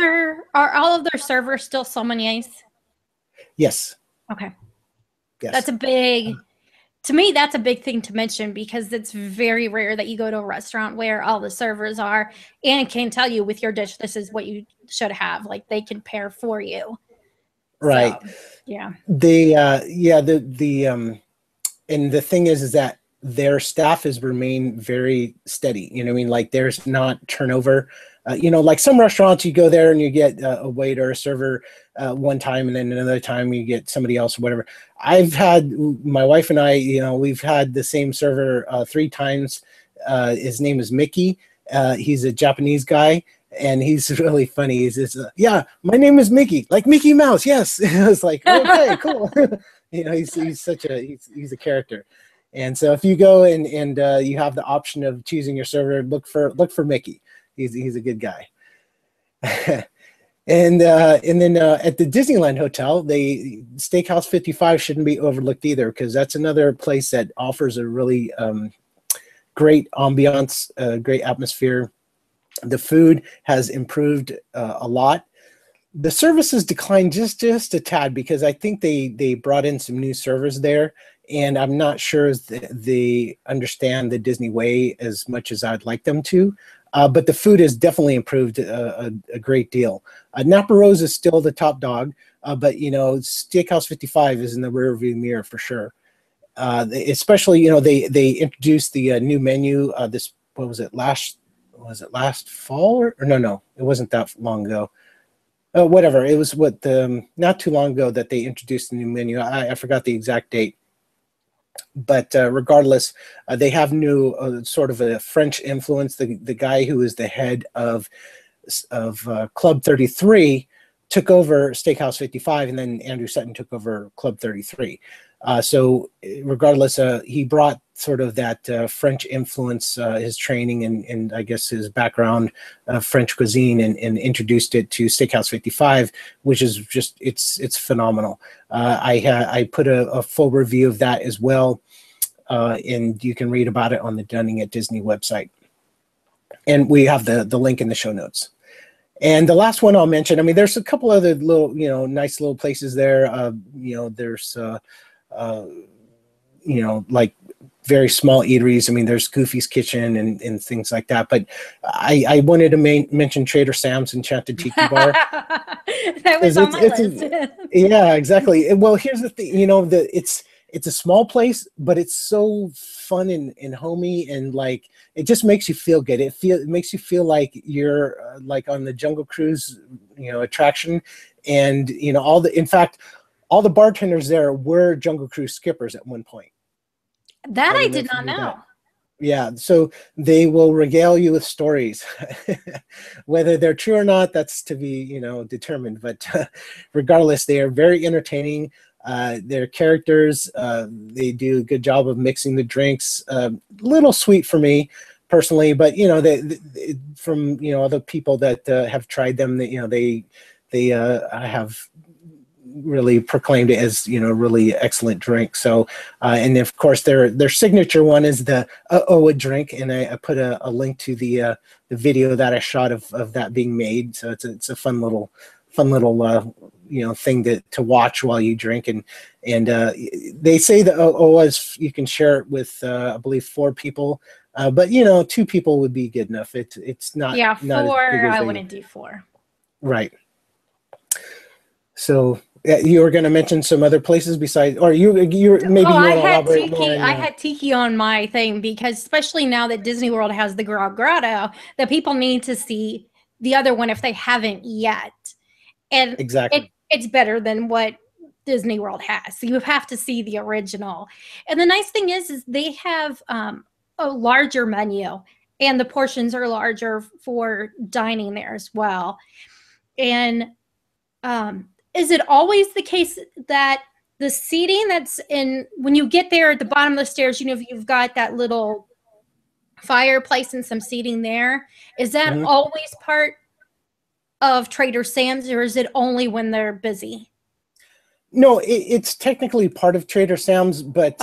Are all of their servers still sommeliers? Yes. Okay. Yes. That's to me, that's a big thing to mention because it's very rare that you go to a restaurant where all the servers are and can tell you with your dish, this is what you should have. Like they can pair for you. Right. So, yeah. And the thing is that their staff has remained very steady. Like there's not turnover. Like some restaurants, you go there and you get a waiter, a server one time, and then another time you get somebody else or whatever. I've had my wife and I, we've had the same server 3 times. His name is Mickey. He's a Japanese guy, and he's really funny. He says, "Yeah, my name is Mickey, like Mickey Mouse." Yes, I was like, okay, cool. He's a character. And so if you go and you have the option of choosing your server, look for Mickey. He's a good guy. And then at the Disneyland Hotel, the Steakhouse 55 shouldn't be overlooked either, because that's another place that offers a really great ambiance, great atmosphere. The food has improved a lot. The service has declined just a tad because I think they brought in some new servers there, and I'm not sure they understand the Disney way as much as I'd like them to. But the food has definitely improved a great deal. Napa Rose is still the top dog, but Steakhouse 55 is in the rearview mirror for sure. Especially, they introduced the new menu. Was it last fall or no, it wasn't that long ago. Whatever, it was not too long ago that they introduced the new menu. I forgot the exact date. But regardless, they have new sort of a French influence. The guy who is the head of Club 33 took over Steakhouse 55, and then Andrew Sutton took over Club 33. So regardless, he brought sort of that French influence, his training and I guess his background, French cuisine, and introduced it to Steakhouse 55, which is just, it's phenomenal. I put a full review of that as well, and you can read about it on the Dunning at Disney website. And we have the link in the show notes. And the last one I'll mention, there's a couple other little, nice little places there. There's, like very small eateries. There's Goofy's Kitchen and things like that. But I wanted to mention Trader Sam's Enchanted Tiki Bar. That was on my list. Yeah, exactly. Well, here's the thing, it's a small place, but it's so fun and homey, and like it just makes you feel good. It makes you feel like you're like on the Jungle Cruise, attraction, and in fact, all the bartenders there were Jungle Cruise skippers at one point. That I did not know. Yeah, so they will regale you with stories. Whether they're true or not, that's to be determined. But regardless, they are very entertaining. Their characters, they do a good job of mixing the drinks. Little sweet for me personally, but from other people that have tried them, they have really proclaimed it as really excellent drink. So and of course their signature one is the a drink, and I put a link to the video that I shot of that being made. So it's a fun little thing to watch while you drink, and they say that is you can share it with I believe 4 people, but 2 people would be good enough. It's not 4. I wouldn't do 4. Right. So you were going to mention some other places besides, or you maybe you want to elaborate more. I had tiki on my thing because especially now that Disney World has the Grotto, that people need to see the other one if they haven't yet. And exactly, it's better than what Disney World has. So you have to see the original. And the nice thing is they have a larger menu and the portions are larger for dining there as well. And is it always the case that the seating that's in, when you get there at the bottom of the stairs, you know, you've got that little fireplace and some seating there, is that always part of Trader Sam's, or is it only when they're busy? No, it's technically part of Trader Sam's, but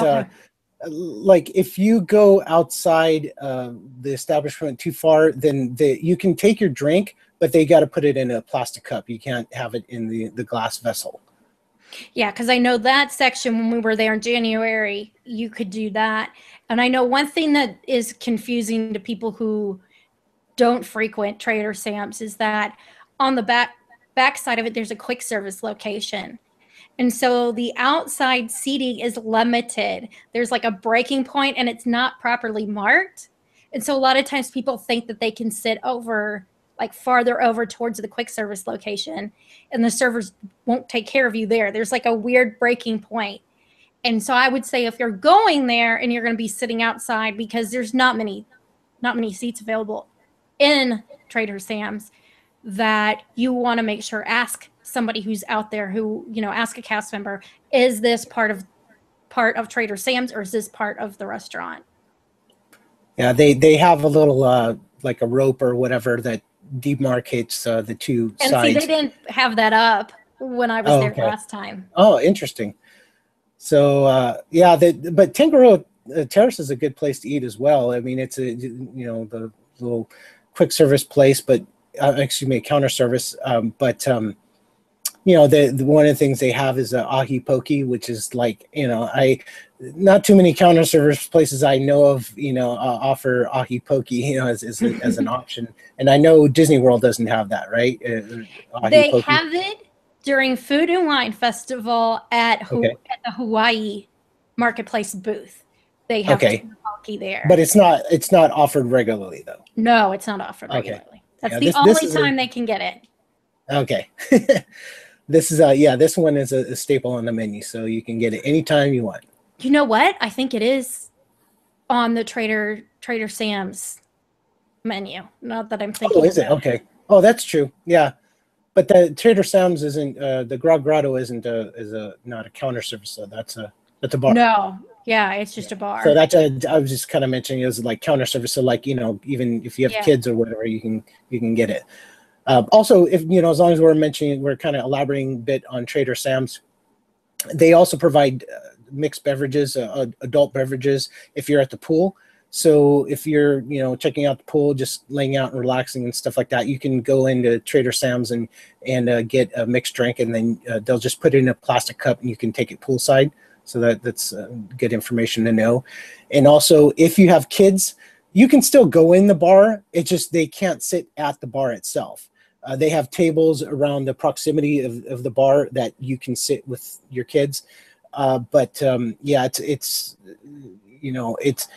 like if you go outside the establishment too far, then you can take your drink, but they got to put it in a plastic cup. You can't have it in the glass vessel. Yeah, because I know that section when we were there in January, you could do that. And I know one thing that is confusing to people who don't frequent Trader Sam's is that on the back side of it, there's a quick service location. And so the outside seating is limited. There's like a breaking point and it's not properly marked. And so a lot of times people think that they can sit over, like farther over towards the quick service location, and the servers won't take care of you there. There's like a weird breaking point. And so I would say if you're going there and you're going to be sitting outside, because there's not many seats available in Trader Sam's, that you want to make sure, ask somebody who's out there who, you know, ask a cast member, is this part of Trader Sam's or is this part of the restaurant? Yeah, they have a little like a rope or whatever that demarcates the two sides. And see, they didn't have that up when I was there last time. Oh, interesting. So yeah, but Tangaroa Terrace is a good place to eat as well. I mean, it's a, you know, the little quick service place, but excuse me, counter service. But you know, the one of the things they have is ahi poke, which is like, you know, not too many counter service places I know of, you know, offer ahi poke, you know, as an option. And I know Disney World doesn't have that, right? They have it during Food and Wine Festival at the Hawaii Marketplace booth. They have poke there, but it's not offered regularly though. No, it's not offered regularly. That's the only time they can get it. Okay. This is this one is a staple on the menu, so you can get it anytime you want. You know what? I think it is on the Trader Sam's menu. Not that I'm thinking. Oh, is it? Okay. Oh, that's true. Yeah, but the Trader Sam's isn't the Grog Grotto isn't not a counter service, so that's a bar. No. Yeah, it's just a bar. So that's I was just kind of mentioning it was like counter service. So like, you know, even if you have kids or whatever, you can get it. Also, if you know, as long as we're kind of elaborating a bit on Trader Sam's, they also provide mixed beverages, adult beverages if you're at the pool. So if you're, you know, checking out the pool, just laying out and relaxing and stuff like that, you can go into Trader Sam's and get a mixed drink, and then they'll just put it in a plastic cup and you can take it poolside. So that's good information to know. And also, if you have kids, you can still go in the bar. It's just they can't sit at the bar itself. They have tables around the proximity of the bar that you can sit with your kids. But yeah, it's you know, it's,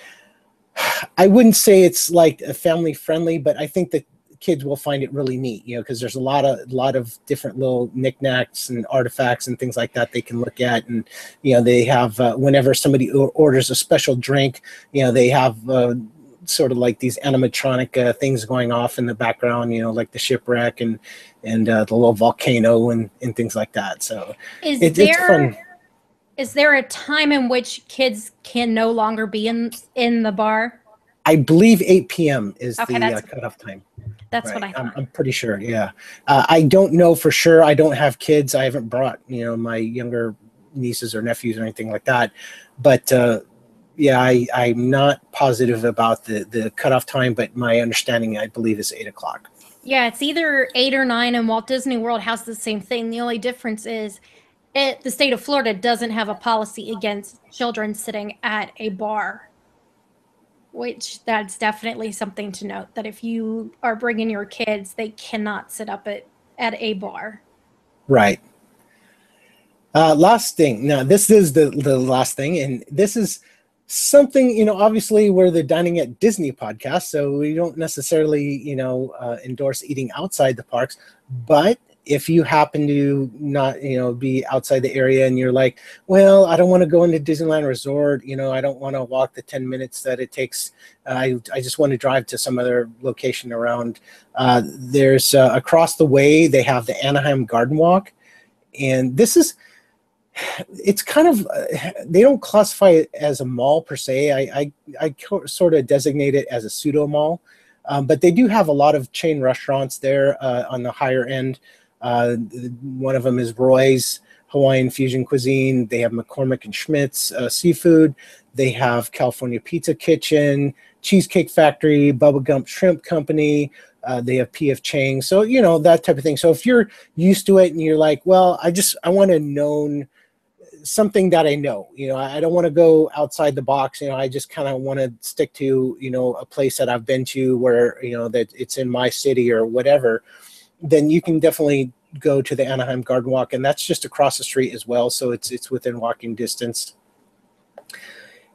I wouldn't say it's like a family friendly, but I think that kids will find it really neat, you know, because there's a lot of different little knickknacks and artifacts and things like that they can look at. And, you know, they have, whenever somebody orders a special drink, you know, they have sort of like these animatronic things going off in the background, you know, like the shipwreck and the little volcano and things like that. So it's fun. Is there a time in which kids can no longer be in the bar? I believe 8 p.m. is the cutoff time. That's what I thought. I'm pretty sure. Yeah. I don't know for sure. I don't have kids. I haven't brought, you know, my younger nieces or nephews or anything like that. But yeah, I'm not positive about the cutoff time, but my understanding, I believe, is 8 o'clock. Yeah, it's either 8 or 9, and Walt Disney World has the same thing. The only difference is the state of Florida doesn't have a policy against children sitting at a bar, which that's definitely something to note, that if you are bringing your kids, they cannot sit up at a bar. Right. Last thing. Now, this is the last thing, and this is something, you know, obviously we're the Dining at Disney podcast, so we don't necessarily, you know, endorse eating outside the parks, but if you happen to not, be outside the area and you're like, well, I don't want to go into Disneyland Resort, I don't want to walk the 10 minutes that it takes. I just want to drive to some other location around. There's across the way, they have the Anaheim Garden Walk. And it's kind of, they don't classify it as a mall per se. I sort of designate it as a pseudo mall. But they do have a lot of chain restaurants there on the higher end. One of them is Roy's Hawaiian Fusion Cuisine. They have McCormick and Schmidt's Seafood. They have California Pizza Kitchen, Cheesecake Factory, Bubba Gump Shrimp Company. They have P.F. Chang. So, that type of thing. So if you're used to it and you're like, well, I want to know something that I know, I don't want to go outside the box. I just kind of want to stick to, a place that I've been to where, that it's in my city or whatever, then you can definitely go to the Anaheim Garden Walk. And that's just across the street as well. So it's within walking distance.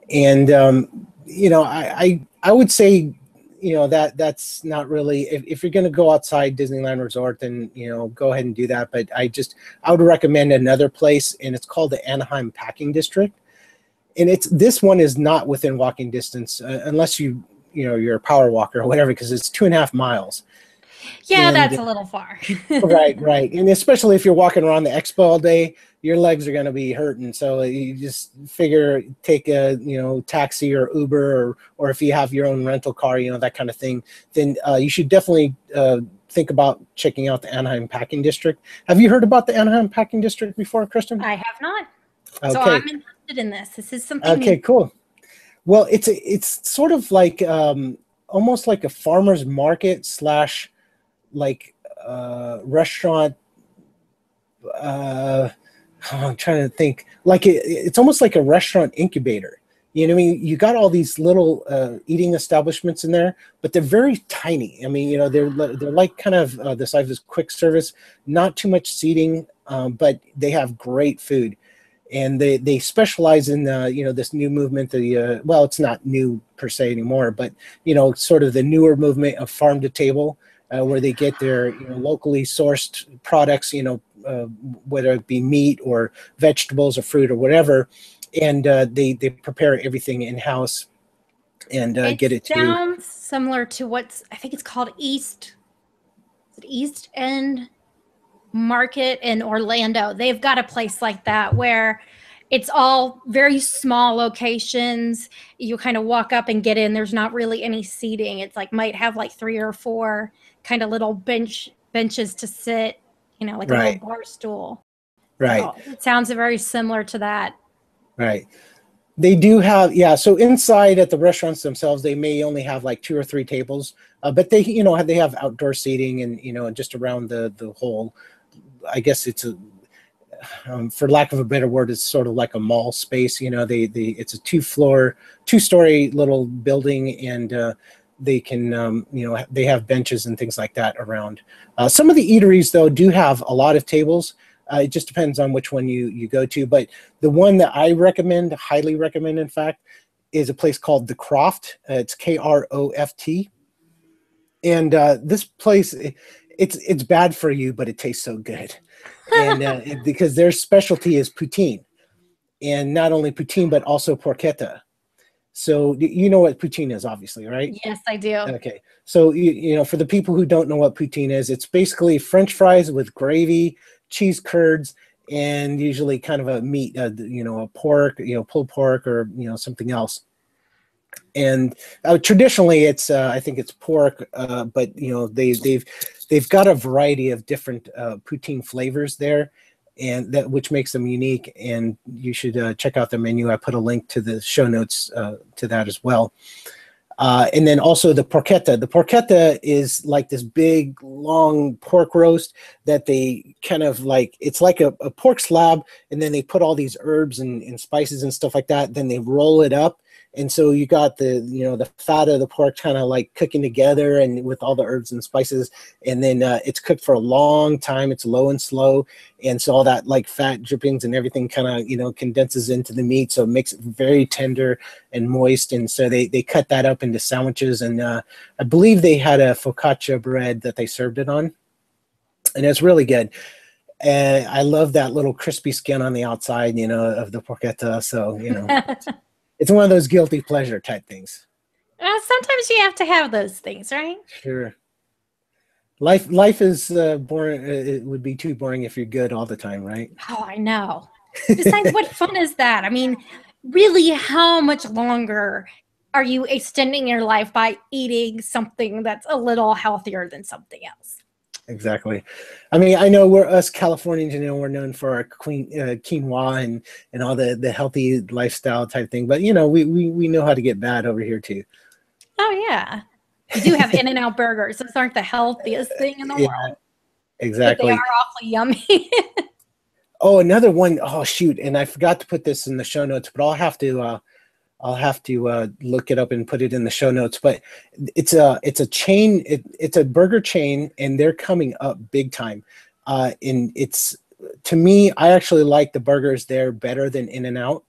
And, I would say, that's not really, if you're going to go outside Disneyland Resort, then, go ahead and do that. But I would recommend another place, and it's called the Anaheim Packing District. And this one is not within walking distance unless you're a power walker or whatever, because it's 2.5 miles. Yeah, And that's a little far. Right. And especially if you're walking around the expo all day, your legs are going to be hurting. So you just figure take a, taxi or Uber, or if you have your own rental car, that kind of thing, then you should definitely think about checking out the Anaheim Packing District. Have you heard about the Anaheim Packing District before, Kristen? I have not. Okay. So I'm interested in this. This is something Okay, new. Cool. Well, it's sort of like almost like a farmer's market / restaurant. I'm trying to think. Like it's almost like a restaurant incubator. You know what I mean? You got all these little eating establishments in there, but they're very tiny. I mean, they're like kind of the size of quick service, not too much seating, but they have great food. And they specialize in this new movement. Well, it's not new per se anymore, but sort of the newer movement of farm to table, where they get their locally sourced products, whether it be meat or vegetables or fruit or whatever, and they prepare everything in house and get it to. It sounds similar to I think it's called East End Market in Orlando. They've got a place like that where it's all very small locations. You kind of walk up and get in. There's not really any seating. It's might have 3 or 4 kind of little benches to sit, like a little bar stool. Right. So it sounds very similar to that. Right. They do have, so inside at the restaurants themselves, they may only have 2 or 3 tables, but they, they have outdoor seating and, just around the whole, I guess it's for lack of a better word, it's sort of like a mall space. It's a 2-story little building, and they can, they have benches and things like that around. Some of the eateries, though, do have a lot of tables. It just depends on which one you go to. But the one that I recommend, highly recommend, in fact, is a place called The Croft. It's Kroft. And this place, it's bad for you, but it tastes so good. And because their specialty is poutine. And not only poutine, but also porchetta. So you know what poutine is, obviously, right? Yes, I do. Okay. So, for the people who don't know what poutine is, it's basically French fries with gravy, cheese curds, and usually kind of a meat, a pork, pulled pork, or, something else. And traditionally it's, I think it's pork, but, they've got a variety of different poutine flavors there, and which makes them unique. And you should check out the menu. I put a link to the show notes to that as well. And then also the porchetta. The porchetta is like this big, long pork roast that they kind of it's like a pork slab, and then they put all these herbs and spices and stuff like that. Then they roll it up. And so you got the fat of the pork kind of cooking together and with all the herbs and spices. And then it's cooked for a long time. It's low and slow. And so all that fat drippings and everything kind of, condenses into the meat. So it makes it very tender and moist. And so they cut that up into sandwiches. And I believe they had a focaccia bread that they served it on. and it's really good. And I love that little crispy skin on the outside, of the porchetta. So, it's one of those guilty pleasure type things. Sometimes you have to have those things, right? Sure. Life is boring. It would be too boring if you're good all the time, right? Oh, I know. Besides, what fun is that? I mean, really, how much longer are you extending your life by eating something that's a little healthier than something else? Exactly. I mean, I know us Californians, we're known for our quinoa and all the healthy lifestyle type thing. But, we know how to get bad over here, too. Oh, yeah. You do have In-N-Out burgers. Those aren't the healthiest thing in the world. Exactly. But they are awfully yummy. Oh, another one. Oh, shoot. And I forgot to put this in the show notes, but I'll have to look it up and put it in the show notes. But it's a chain. It's a burger chain, and they're coming up big time. And to me, I actually like the burgers there better than In-N-Out,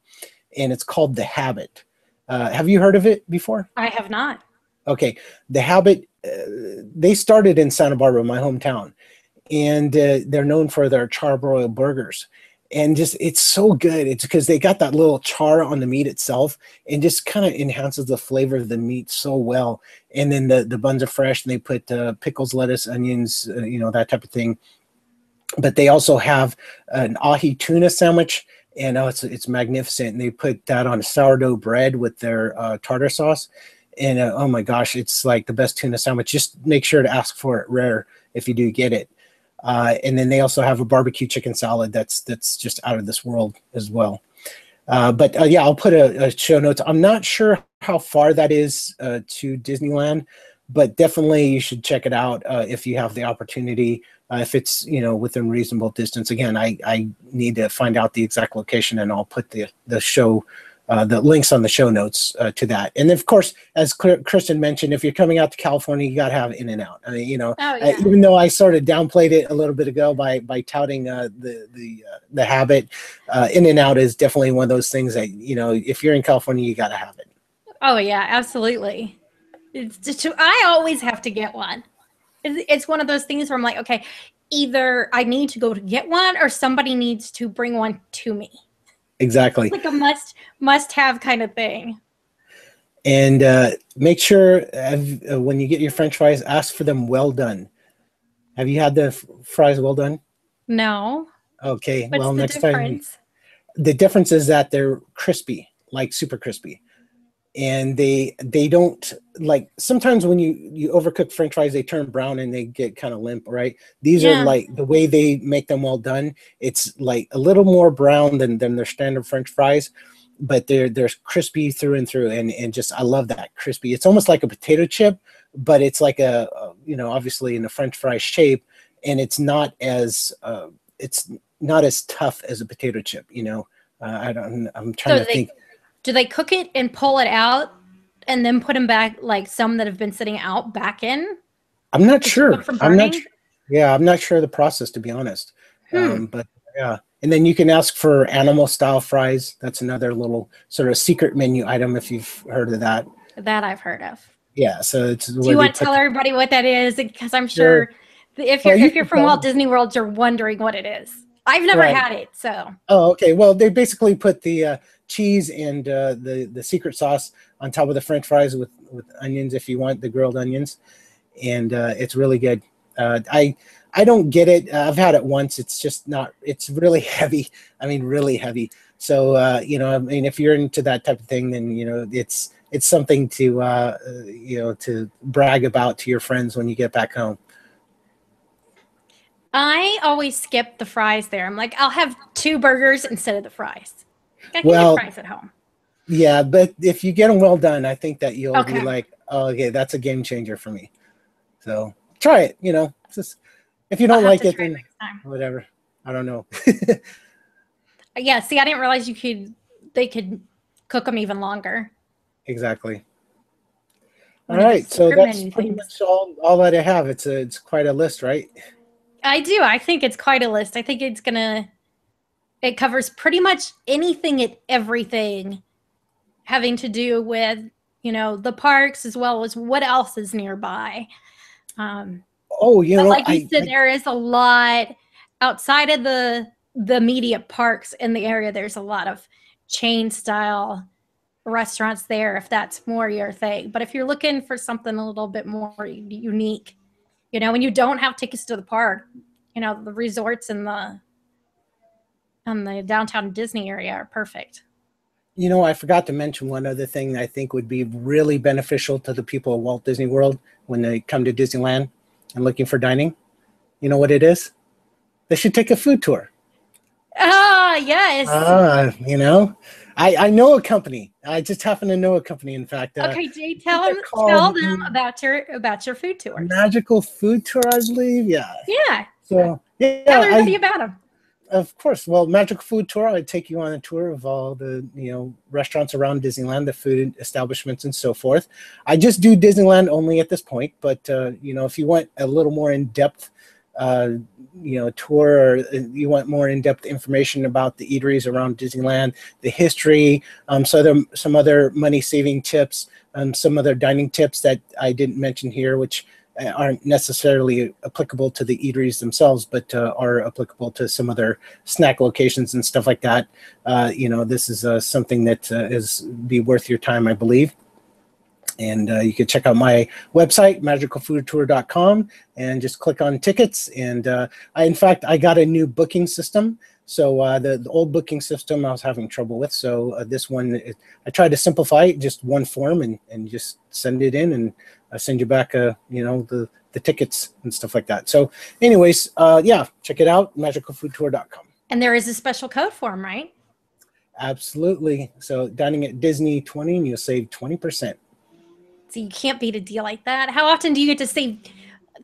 and it's called The Habit. Have you heard of it before? I have not. Okay, The Habit. They started in Santa Barbara, my hometown, and they're known for their charbroiled burgers. And just, it's so good. It's because they got that little char on the meat itself and just kind of enhances the flavor of the meat so well. And then the buns are fresh, and they put pickles, lettuce, onions, that type of thing. But they also have an ahi tuna sandwich, and it's magnificent. And they put that on sourdough bread with their tartar sauce. And oh my gosh, it's like the best tuna sandwich. Just make sure to ask for it rare if you do get it. And then they also have a barbecue chicken salad that's just out of this world as well. But I'll put a show notes. I'm not sure how far that is to Disneyland, but definitely you should check it out if you have the opportunity. If it's within reasonable distance. Again, I need to find out the exact location, and I'll put the show. The links on the show notes to that. And of course, as Kristen mentioned, if you're coming out to California, you got to have In-N-Out. I mean, even though I sort of downplayed it a little bit ago by touting the Habit, In-N-Out is definitely one of those things that, if you're in California, you got to have it. Oh, yeah, absolutely. I always have to get one. It's one of those things where I'm like, okay, either I need to go to get one or somebody needs to bring one to me. Exactly. It's like a must have kind of thing. And make sure when you get your French fries, ask for them well done. Have you had the fries well done? No. Okay. What's well, the next difference? time. The difference is that they're crispy, like super crispy. And they don't, like, sometimes when you overcook French fries, they turn brown and they get kind of limp, right? These are like the way they make them well done. It's like a little more brown than their standard French fries, but they're crispy through and through. And just, I love that crispy. It's almost like a potato chip, but it's like obviously in a French fry shape, and it's not as tough as a potato chip, I'm trying to think. Do they cook it and pull it out and then put them back, like some that have been sitting out back in? I'm not sure. I'm not sure of the process, to be honest. But yeah. And then you can ask for animal style fries. That's another little sort of secret menu item, if you've heard of that. That I've heard of. Yeah. So it's. Do you want to tell everybody what that is? Because I'm sure if you're from Walt Disney World, you're wondering what it is. I've never had it, so. Oh, okay. Well, they basically put the cheese and the secret sauce on top of the French fries with onions, if you want the grilled onions, and it's really good. I don't get it. I've had it once. It's just not. It's really heavy. I mean, really heavy. So if you're into that type of thing, then it's something to brag about to your friends when you get back home. I always skip the fries there. I'm like, I'll have 2 burgers instead of the fries. I can get fries at home. Yeah, but if you get them well done, I think that you'll be like, oh, okay, that's a game changer for me. So try it. Just, if you don't like it, then whatever. I don't know. Yeah, see, I didn't realize they could cook them even longer. Exactly. All right, so that's pretty much all that I have. It's quite a list, right? I do. I think it's quite a list. I think it covers pretty much anything and everything having to do with, the parks, as well as what else is nearby. Oh, you But know, like you said, there is a lot outside of the immediate parks in the area. There's a lot of chain style restaurants there, if that's more your thing. But if you're looking for something a little bit more unique, you know, and you don't have tickets to the park, you know, the resorts in the downtown Disney area are perfect. You know, I forgot to mention one other thing I think would be really beneficial to the people of Walt Disney World when they come to Disneyland and looking for dining. You know what it is? They should take a food tour. Ah, yes. You know, I know a company. I just happen to know a company, in fact. Okay, Jay, tell them about your food tours. Magical Food Tour, I believe. Yeah. Yeah. So yeah, tell everybody about them. Of course. Well, Magical Food Tour, I take you on a tour of all the, you know, restaurants around Disneyland, the food establishments and so forth. I just do Disneyland only at this point, but, you know, if you want a little more in-depth, you know, tour, or you want more in-depth information about the eateries around Disneyland, the history, some other money-saving tips, some other dining tips that I didn't mention here, which aren't necessarily applicable to the eateries themselves, but are applicable to some other snack locations and stuff like that. You know, this is something that is be worth your time, I believe. And you can check out my website, magicalfoodtour.com, and just click on tickets. And in fact, I got a new booking system. So the old booking system I was having trouble with. So this one, I tried to simplify it, just one form, and just send it in, and I send you back, you know, the tickets and stuff like that. So anyways, yeah, check it out, magicalfoodtour.com. And there is a special code for them, right? Absolutely. So dining at Disney 20, and you'll save 20%. So you can't beat a deal like that. How often do you get to save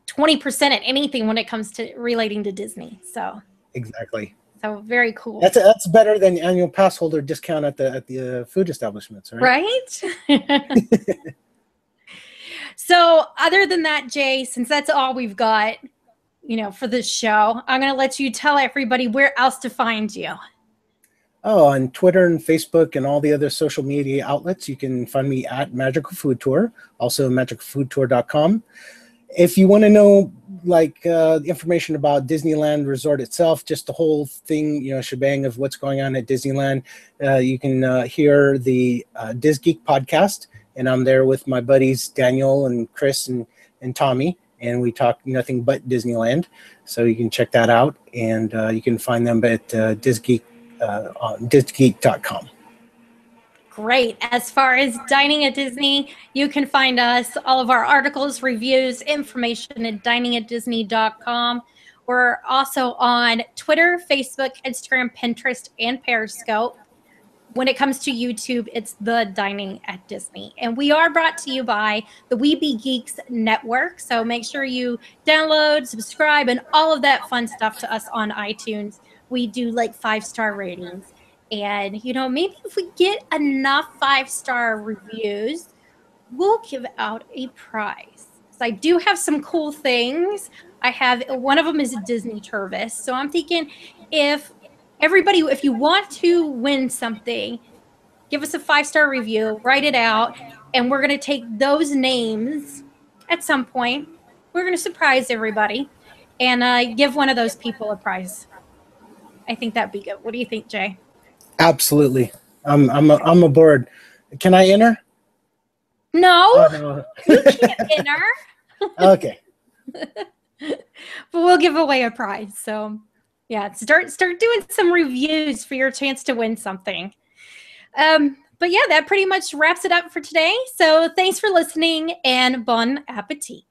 20% at anything when it comes to relating to Disney? So exactly. So very cool. That's better than annual pass holder discount at the food establishments, right? Right. So other than that, Jay, since that's all we've got, you know, for this show, I'm going to let you tell everybody where else to find you. Oh, on Twitter and Facebook and all the other social media outlets, you can find me at Magical Food Tour, also magicalfoodtour.com. If you want to know, like, information about Disneyland Resort itself, just the whole thing, you know, shebang of what's going on at Disneyland, you can hear the Diz Geek podcast, and I'm there with my buddies Daniel and Chris and Tommy, and we talk nothing but Disneyland. So you can check that out, and you can find them at DizGeek on DizGeek.com. Great. As far as dining at Disney, you can find us, all of our articles, reviews, information at diningatdisney.com. We're also on Twitter, Facebook, Instagram, Pinterest, and Periscope. When it comes to YouTube, it's the Dining at Disney. And we are brought to you by the Weeby Geeks Network. So make sure you download, subscribe, and all of that fun stuff to us on iTunes. We do like 5-star ratings. And, you know, maybe if we get enough 5-star reviews, we'll give out a prize. So I do have some cool things. I have, one of them is a Disney Turvis. So I'm thinking if you want to win something, give us a 5-star review, write it out, and we're going to take those names at some point. We're going to surprise everybody and give one of those people a prize. I think that'd be good. What do you think, Jay? Absolutely. I'm aboard. Can I enter? No, no. You can't enter. Okay. But we'll give away a prize. So yeah, start doing some reviews for your chance to win something. But yeah, that pretty much wraps it up for today. So thanks for listening, and bon appetit.